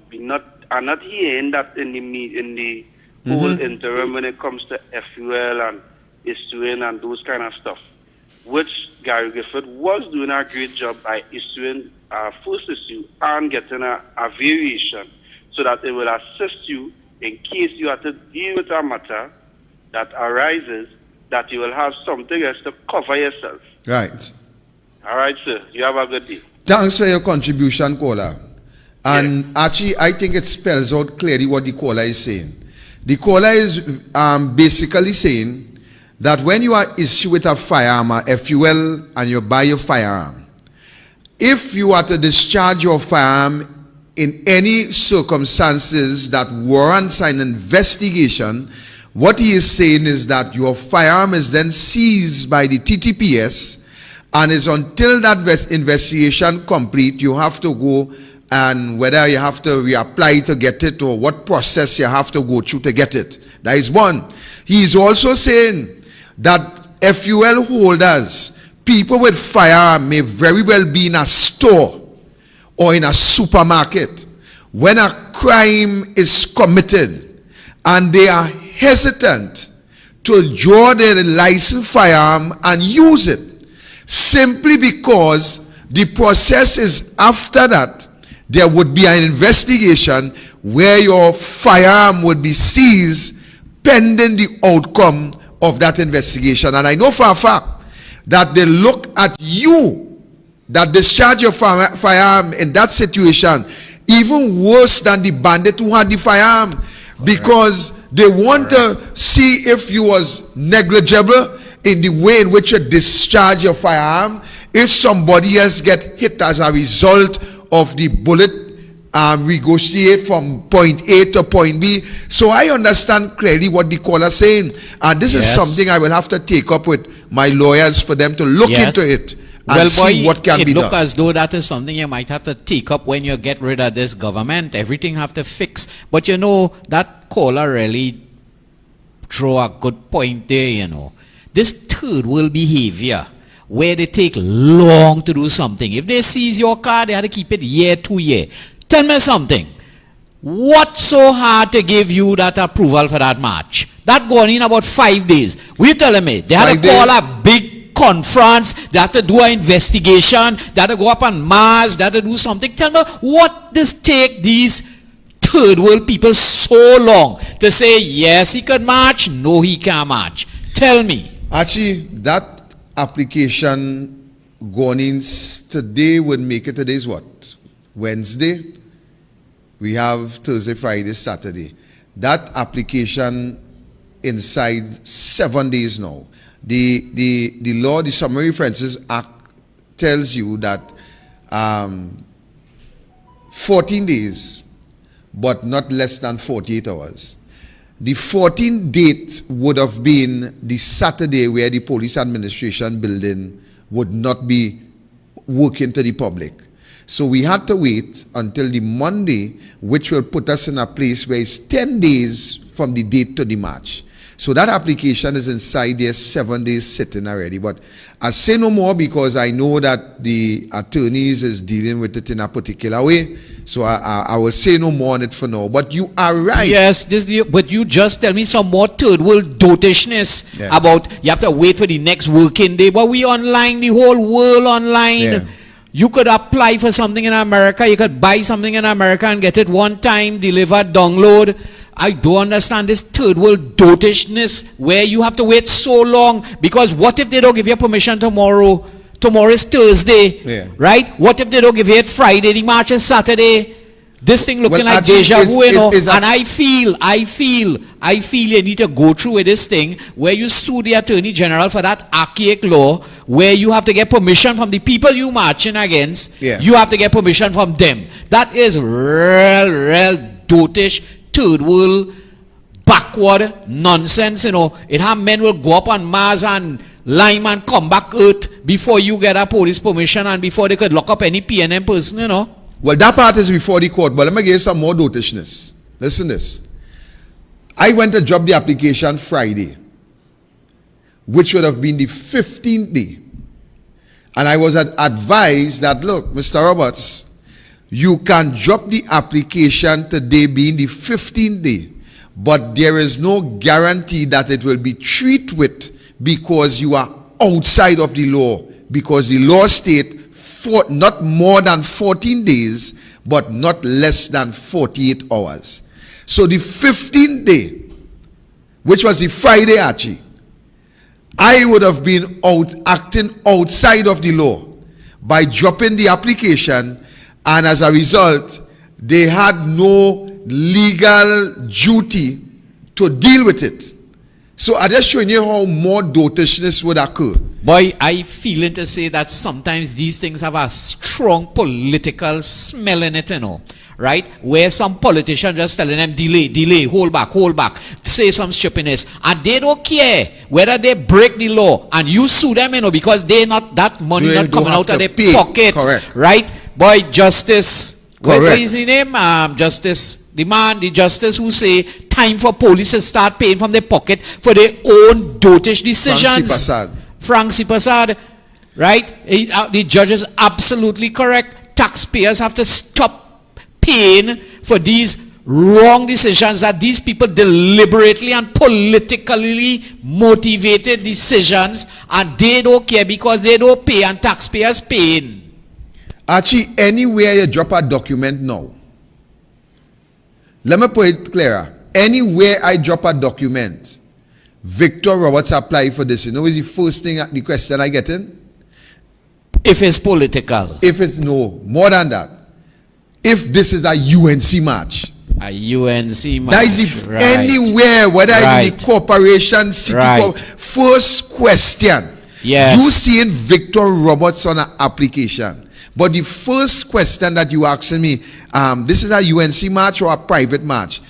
Are not hearing that in the whole interim when it comes to FUL and issuing and those kind of stuff. Which Gary Gifford was doing a great job by issuing a first issue and getting a variation so that it will assist you in case you have to deal with a matter that arises, that you will have something else to cover yourself. Right. All right, sir. You have a good day. Thanks for your contribution, caller. And actually, I think it spells out clearly what the caller is saying. The caller is basically saying that when you are issued with a firearm, a FUL, and you buy your firearm, if you are to discharge your firearm in any circumstances that warrants an investigation, what he is saying is that your firearm is then seized by the TTPS, and is until that investigation complete, you have to go and whether you have to reapply to get it or what process you have to go through to get it. That is one. He is also saying that FUL holders, people with firearm may very well be in a store or in a supermarket when a crime is committed and they are hesitant to draw their licensed firearm and use it simply because the process is after that there would be an investigation where your firearm would be seized pending the outcome of that investigation. And I know for a fact that they look at you that discharge your firearm in that situation even worse than the bandit who had the firearm. Correct. Because they want to see if you was negligible in the way in which you discharge your firearm, if somebody else get hit as a result of the bullet negotiate from point A to point B. So I understand clearly what the caller is saying, and this is something I will have to take up with my lawyers for them to look into it and see what can be done. It looks as though that is something you might have to take up when you get rid of this government. Everything have to fix. But you know, that caller really throw a good point there, you know. This third world behavior where they take long to do something. If they seize your car, they have to keep it year to year. Tell me something. What's so hard to give you that approval for that march? That going in about 5 days. What you telling me? They had to call a big conference. They had to do an investigation. They had to go up on Mars. They had to do something. Tell me what this take these third world people so long to say, yes, he could march, no, he can't march. Tell me. Actually, that application going in today would make it. Today's what? Wednesday. We have Thursday, Friday, Saturday. That application inside 7 days now. The law, the Summary Offences Act tells you that 14 days, but not less than 48 hours. The 14th date would have been the Saturday where the police administration building would not be working to the public. So we had to wait until the Monday, which will put us in a place where it's 10 days from the date to the march. So that application is inside there 7 days sitting already. But I say no more because I know that the attorneys is dealing with it in a particular way. So I will say no more on it for now. But you are right. Yes, but you just tell me some more third world dotishness about you have to wait for the next working day. But we online, the whole world online. Yeah. You could apply for something in America. You could buy something in America and get it one time, delivered, download. I don't understand this third world dotishness where you have to wait so long, because what if they don't give you permission tomorrow? Tomorrow is Thursday, right? What if they don't give you it Friday? The march is Saturday. This thing looking like deja vu, you know. And I feel you need to go through with this thing where you sue the Attorney General for that archaic law where you have to get permission from the people you marching against. You have to get permission from them. That is real dotish, third world, backward nonsense, you know. It have men will go up on Mars and lime and come back Earth before you get a police permission and before they could lock up any PNM person, you know. Well, that part is before the court, but let me give you some more dotishness. Listen this. I went to drop the application Friday, which would have been the 15th day. And I was advised that, look, Mr. Roberts, you can drop the application today being the 15th day, but there is no guarantee that it will be treated with because you are outside of the law, because the law states not more than 14 days, but not less than 48 hours. So the 15th day, which was the Friday, Archie, I would have been acting outside of the law by dropping the application, and as a result, they had no legal duty to deal with it. So I just showing you how more dotishness would occur. Boy, I feeling to say that sometimes these things have a strong political smell in it, you know, right? Where some politician just telling them delay, hold back, say some stupidness, and they don't care whether they break the law, and you sue them, you know, because they not that money not coming out of their pocket. Correct. Right? Boy, Justice, what is his name? Justice, the justice who say time for police to start paying from their pocket for their own dotish decisions. Frank Sipasad, right? The judge is absolutely correct. Taxpayers have to stop paying for these wrong decisions that these people deliberately and politically motivated decisions, and they don't care because they don't pay and taxpayers paying. Archie, anywhere you drop a document now, let me put it clearer. Anywhere I drop a document, Victor Roberts apply for this. You know, is the first thing, the question I get in? If it's political. If it's no, more than that. If this is a UNC match. A UNC match. That is right. Anywhere, whether it's in the corporation, city, first question. Yes. You seeing Victor Roberts on an application. But the first question that you asking me, this is a UNC match or a private match?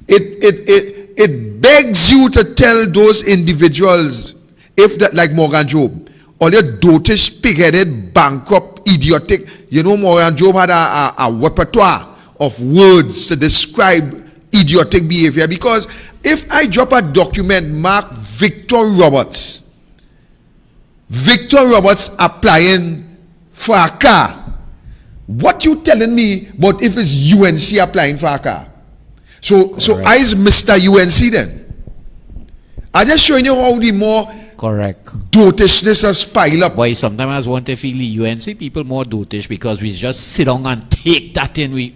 It begs you to tell those individuals, if that, like Morgan Job, all your dotish, pig-headed, bankrupt, idiotic, you know, Morgan Job had a repertoire of words to describe idiotic behavior. Because if I drop a document marked Victor Roberts applying for a car, what you telling me about if it's UNC applying for a car? So I is Mr. UNC then. I just showing you how the more dotishness has piled up. Why sometimes I want to feel the UNC people more dotish because we just sit down and take that in.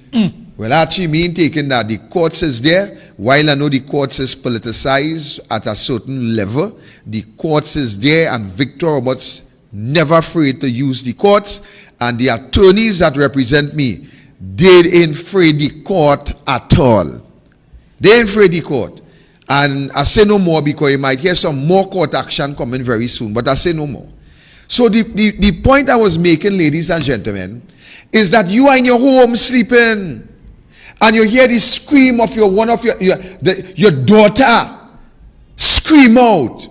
Well, actually, mean taking that the courts is there. While I know the courts is politicized at a certain level, the courts is there, and Victor Roberts never afraid to use the courts, and the attorneys that represent me, they ain't afraid the court at all. They ain't afraid the court. And I say no more because you might hear some more court action coming very soon, but I say no more. So the point I was making, ladies and gentlemen, is that you are in your home sleeping, and you hear the scream of your daughter scream out.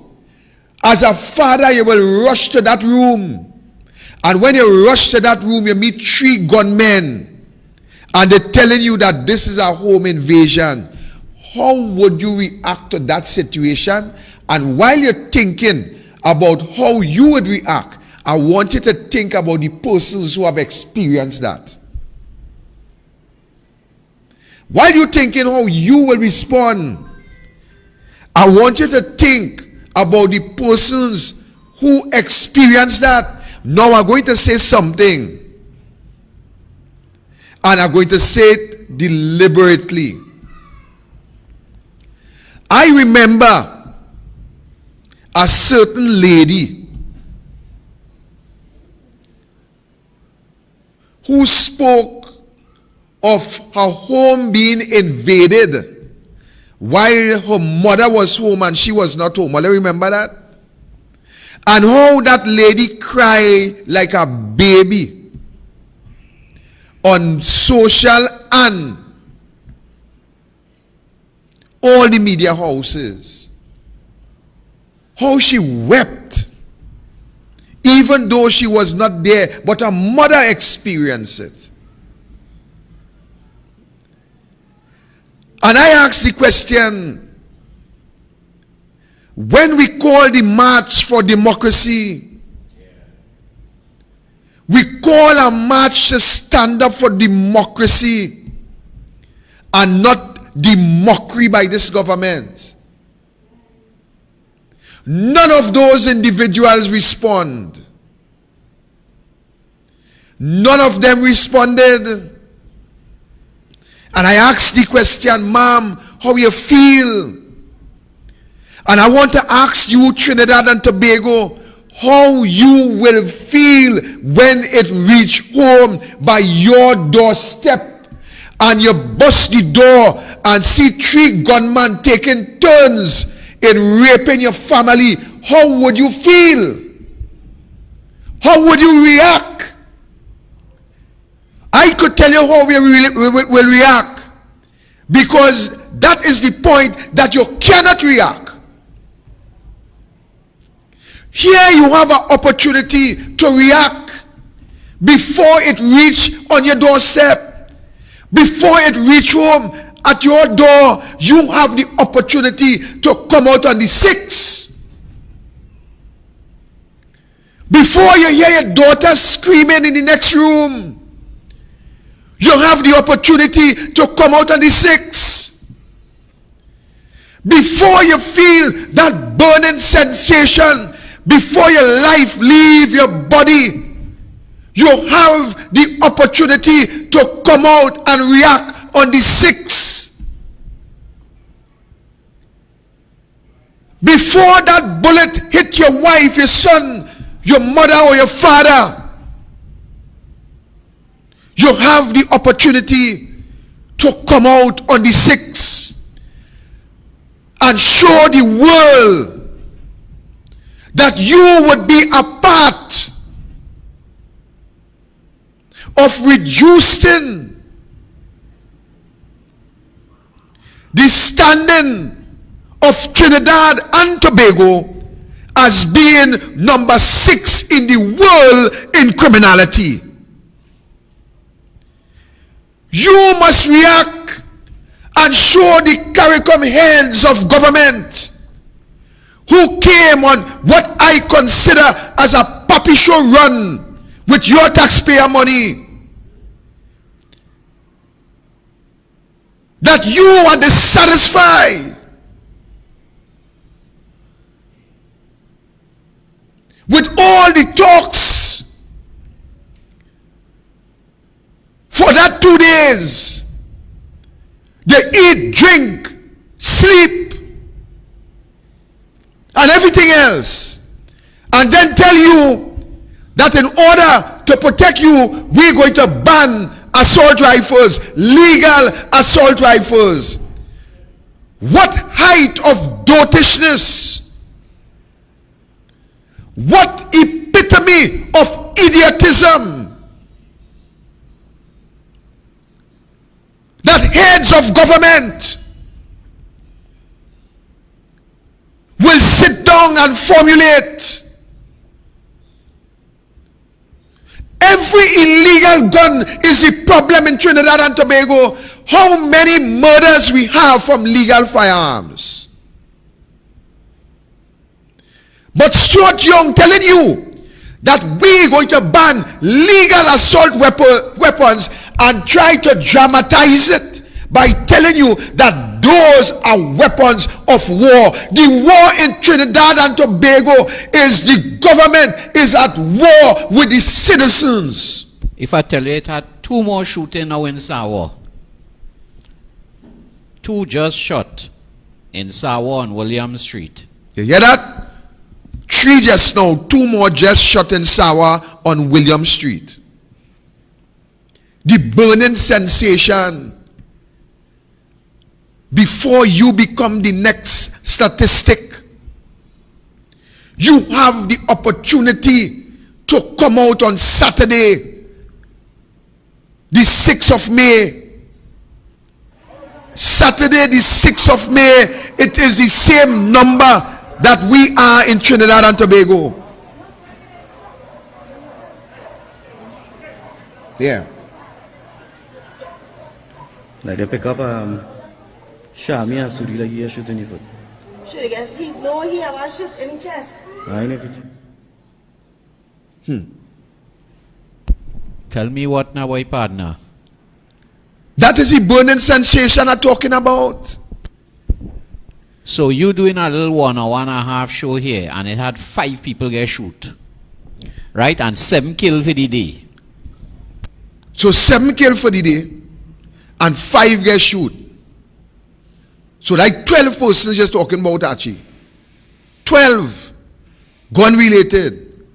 As a father, you will rush to that room. And when you rush to that room, you meet 3 gunmen. And they're telling you that this is a home invasion. How would you react to that situation? And while you're thinking about how you would react, I want you to think about the persons who have experienced that. While you're thinking how you will respond, I want you to think about the persons who experienced that. Now I'm going to say something, and I'm going to say it deliberately. I remember a certain lady who spoke of her home being invaded while her mother was home and she was not home. Will you remember that? And how that lady cried like a baby on social and all the media houses. How she wept, even though she was not there, but her mother experienced it. And I asked the question, when we call the March for Democracy, we call a march to stand up for democracy and not the mockery by this government. None of those individuals respond. None of them responded. And I asked the question, ma'am, how you feel? And I want to ask you, Trinidad and Tobago, how you will feel when it reach home by your doorstep and you bust the door and see 3 gunmen taking turns in raping your family. How would you feel? How would you react? I could tell you how we will react, because that is the point that you cannot react. Here you have an opportunity to react before it reach on your doorstep, before it reach home at your door. You have the opportunity to come out on the 6th. Before you hear your daughter screaming in the next room, you have the opportunity to come out on the 6th. Before you feel that burning sensation, before your life leave your body, you have the opportunity to come out and react on the 6th. Before that bullet hit your wife, your son, your mother or your father, you have the opportunity to come out on the 6th and show the world that you would be a part of reducing the standing of Trinidad and Tobago as being number 6 in the world in criminality. You must react and show the CARICOM heads of government who came on what I consider as a puppy show run with your taxpayer money, that you are dissatisfied with all the talks for that 2 days. They eat, drink, sleep, and everything else, and then tell you that in order to protect you, we're going to ban assault rifles, legal assault rifles. What height of dotishness, what epitome of idiotism, that heads of government will sit down and formulate. Every illegal gun is a problem in Trinidad and Tobago. How many murders we have from legal firearms? But Stuart Young telling you that we're going to ban legal assault weapons and try to dramatize it by telling you that those are weapons of war. The war in Trinidad and Tobago is the government is at war with the citizens. If I tell you it had 2 more shooting now in Sawa, 2 just shot in Sawa on William Street. You hear that? 3 just now, 2 more just shot in Sawa on William Street. The burning sensation. Before you become the next statistic, you have the opportunity to come out on Saturday, the 6th of May. Saturday, the 6th of May, it is the same number that we are in Trinidad and Tobago. Yeah. Like they pick up Shami and Sudi like he shoot in the foot. Should he have a shoot in the chest. I never. Tell me what now, boy partner. That is the burning sensation I'm talking about. So you doing a little 1 or 1.5 show here, and it had 5 people get shoot, right? And 7 killed for the day. So 7 killed for the day, and 5 get shoot. So like 12 persons just talking about Archie. 12 gun related.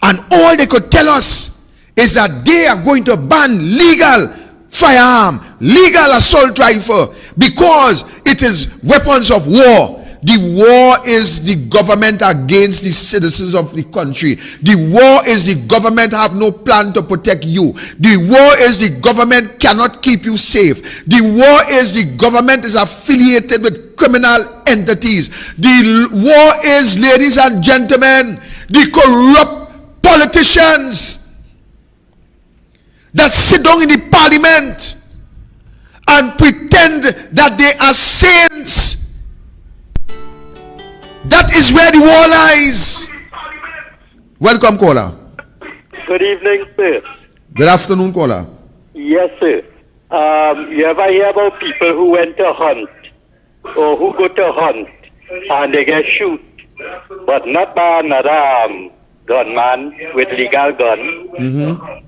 And all they could tell us is that they are going to ban legal firearm, legal assault rifle, because it is weapons of war. The war is the government against the citizens of the country. The war is the government have no plan to protect you. The war is the government cannot keep you safe. The war is the government is affiliated with criminal entities. The war is, ladies and gentlemen, the corrupt politicians that sit down in the parliament and pretend that they are saints. That is where the war lies. Welcome, caller. Good evening, sir. Good afternoon, caller. Yes, sir. You ever hear about people who went to hunt or who go to hunt and they get shoot, but not by another gunman with legal gun,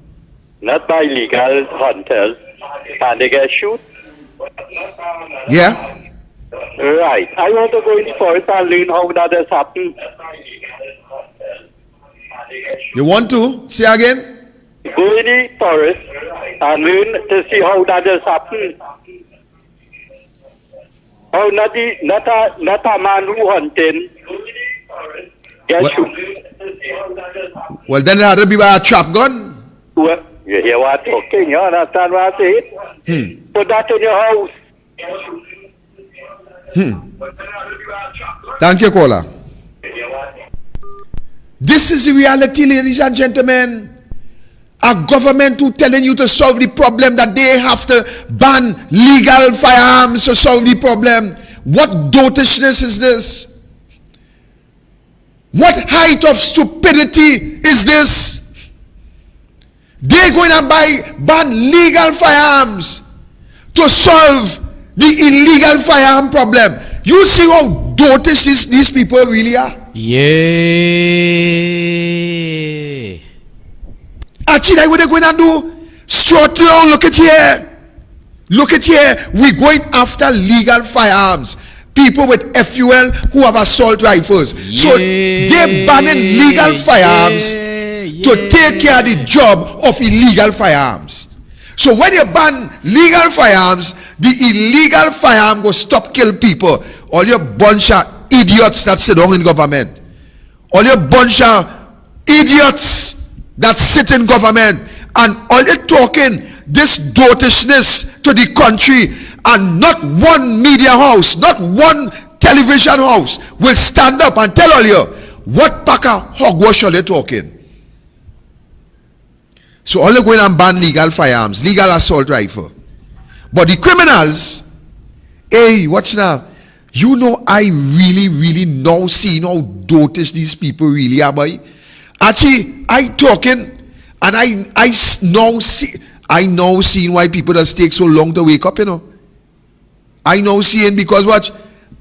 not by legal hunters, and they get shoot? Yeah. Right. I want to go in the forest and learn how that has happened. You want to? Say again? Go in the forest and learn to see how that has happened. How not a man who hunting gets shoot. Well, then it had to be by a trap gun. Well, you hear what I'm talking? You understand what I say? Put that in your house. Thank you, caller. This is the reality, ladies and gentlemen. A government who telling you to solve the problem that they have to ban legal firearms to solve the problem. What dotishness is this? What height of stupidity is this? They're going to ban legal firearms to solve the illegal firearm problem. You see how dotish these people really are? Yeah. Actually, what they're going to do? Strut down, look at here. Look at here. We're going after legal firearms. People with FUL who have assault rifles. So they're banning legal firearms to take care of the job of illegal firearms. So when you ban legal firearms, the illegal firearm will stop kill people. All your bunch of idiots that sit down in government. All your bunch of idiots that sit in government. And all you're talking, this dotishness to the country, and not one media house, not one television house will stand up and tell all you what pack of hogwash are they talking. So all they're going and ban legal firearms, legal assault rifle. But the criminals, hey, watch now. You know, I really now see how dotish these people really are, boy. Actually, I talking, and I now see why people just take so long to wake up, you know. I now seeing because watch,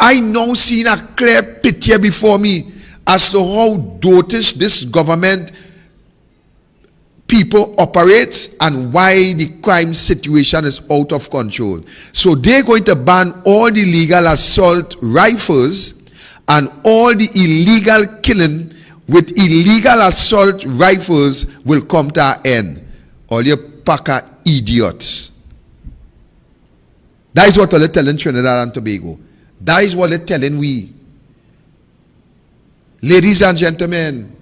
I now seeing a clear picture before me as to how dotish this government people operate and why the crime situation is out of control. So they're going to ban all the illegal assault rifles and all the illegal killing with illegal assault rifles will come to an end. All you pack of idiots. That is what they're telling Trinidad and Tobago. That is what they're telling we. Ladies and gentlemen,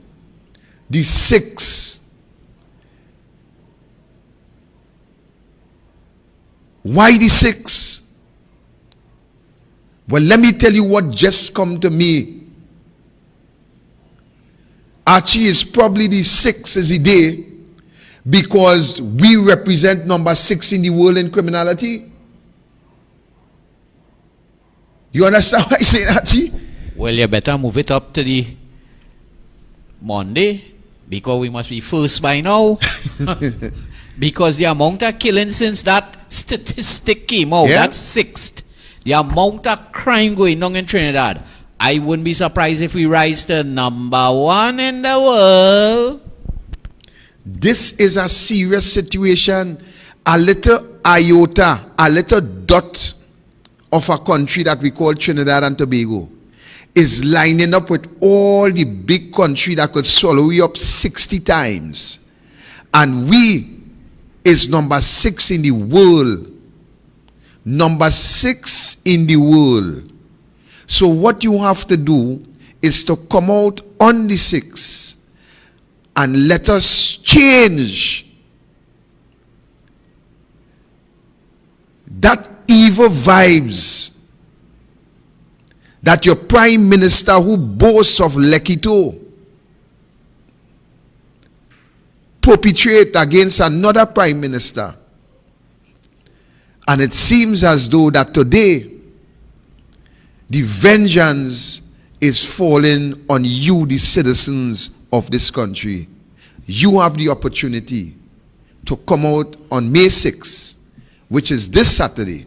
the 6. Why the 6? Well, let me tell you what just come to me. Archie, is probably the 6 is the day because we represent number 6 in the world in criminality. You understand what I say, Archie? Well, you better move it up to the Monday because we must be first by now. Because the amount of killing since that statistic came out, that's 6th. The amount of crime going on in Trinidad, I wouldn't be surprised if we rise to number 1 in the world. This is a serious situation. A little iota, a little dot of a country that we call Trinidad and Tobago is lining up with all the big country that could swallow you up 60 times. And we is number 6 in the world. Number 6 in the world. So what you have to do is to come out on the 6 and let us change that evil vibes that your prime minister who boasts of Lekito perpetrate against another prime minister. And it seems as though that today the vengeance is falling on you, the citizens of this country. You have the opportunity to come out on May 6th, which is this Saturday,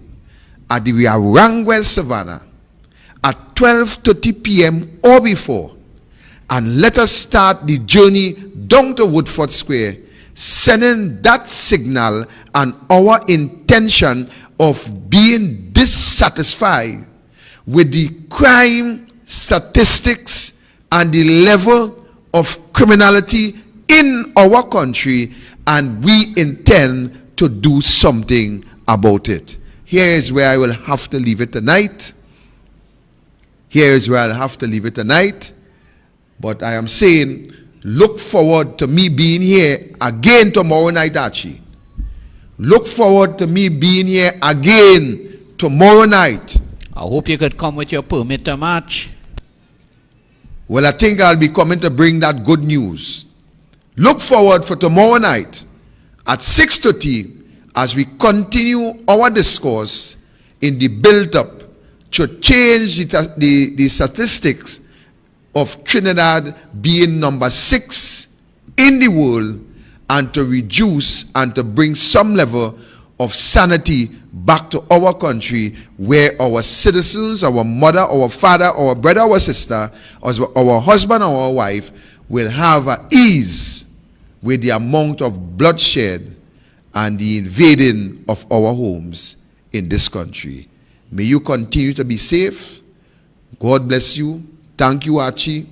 at the Arangwell Savannah at 12:30 p.m. or before, and let us start the journey down to Woodford Square, sending that signal and our intention of being dissatisfied with the crime statistics and the level of criminality in our country, and we intend to do something about it. Here is where I will have to leave it tonight. Here is where I'll have to leave it tonight. But I am saying, look forward to me being here again tomorrow night, Archie. Look forward to me being here again tomorrow night. I hope you could come with your permit to march. Well, I think I'll be coming to bring that good news. Look forward for tomorrow night at 6:30 as we continue our discourse in the build-up to change the statistics of Trinidad being number 6 in the world, and to reduce and to bring some level of sanity back to our country, where our citizens, our mother, our father, our brother, our sister, our husband, our wife will have an ease with the amount of bloodshed and the invading of our homes in this country. May you continue to be safe. God bless you. Thank you, Archie,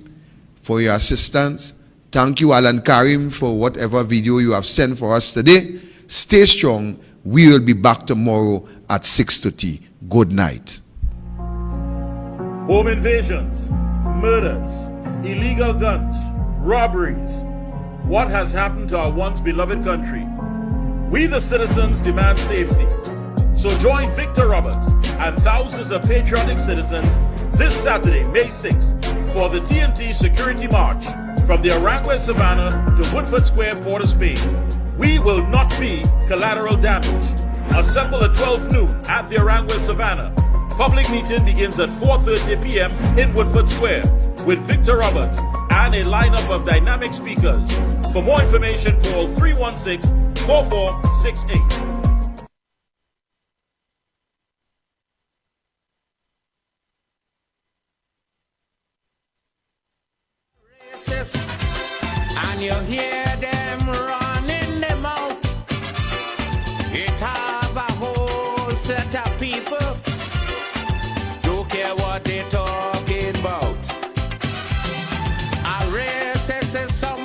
for your assistance. Thank you, Alan Karim, for whatever video you have sent for us today. Stay strong. We will be back tomorrow at 6:30. Good night. Home invasions, murders, illegal guns, robberies. What has happened to our once beloved country? We the citizens demand safety. So join Victor Roberts and thousands of patriotic citizens this Saturday, May 6th, for the TNT Security March from the Arangwell Savannah to Woodford Square, Port of Spain. We will not be collateral damage. Assemble at 12 noon at the Arangwell Savannah. Public meeting begins at 4:30 p.m. in Woodford Square with Victor Roberts and a lineup of dynamic speakers. For more information, call 316-4468. And you hear them running. say so.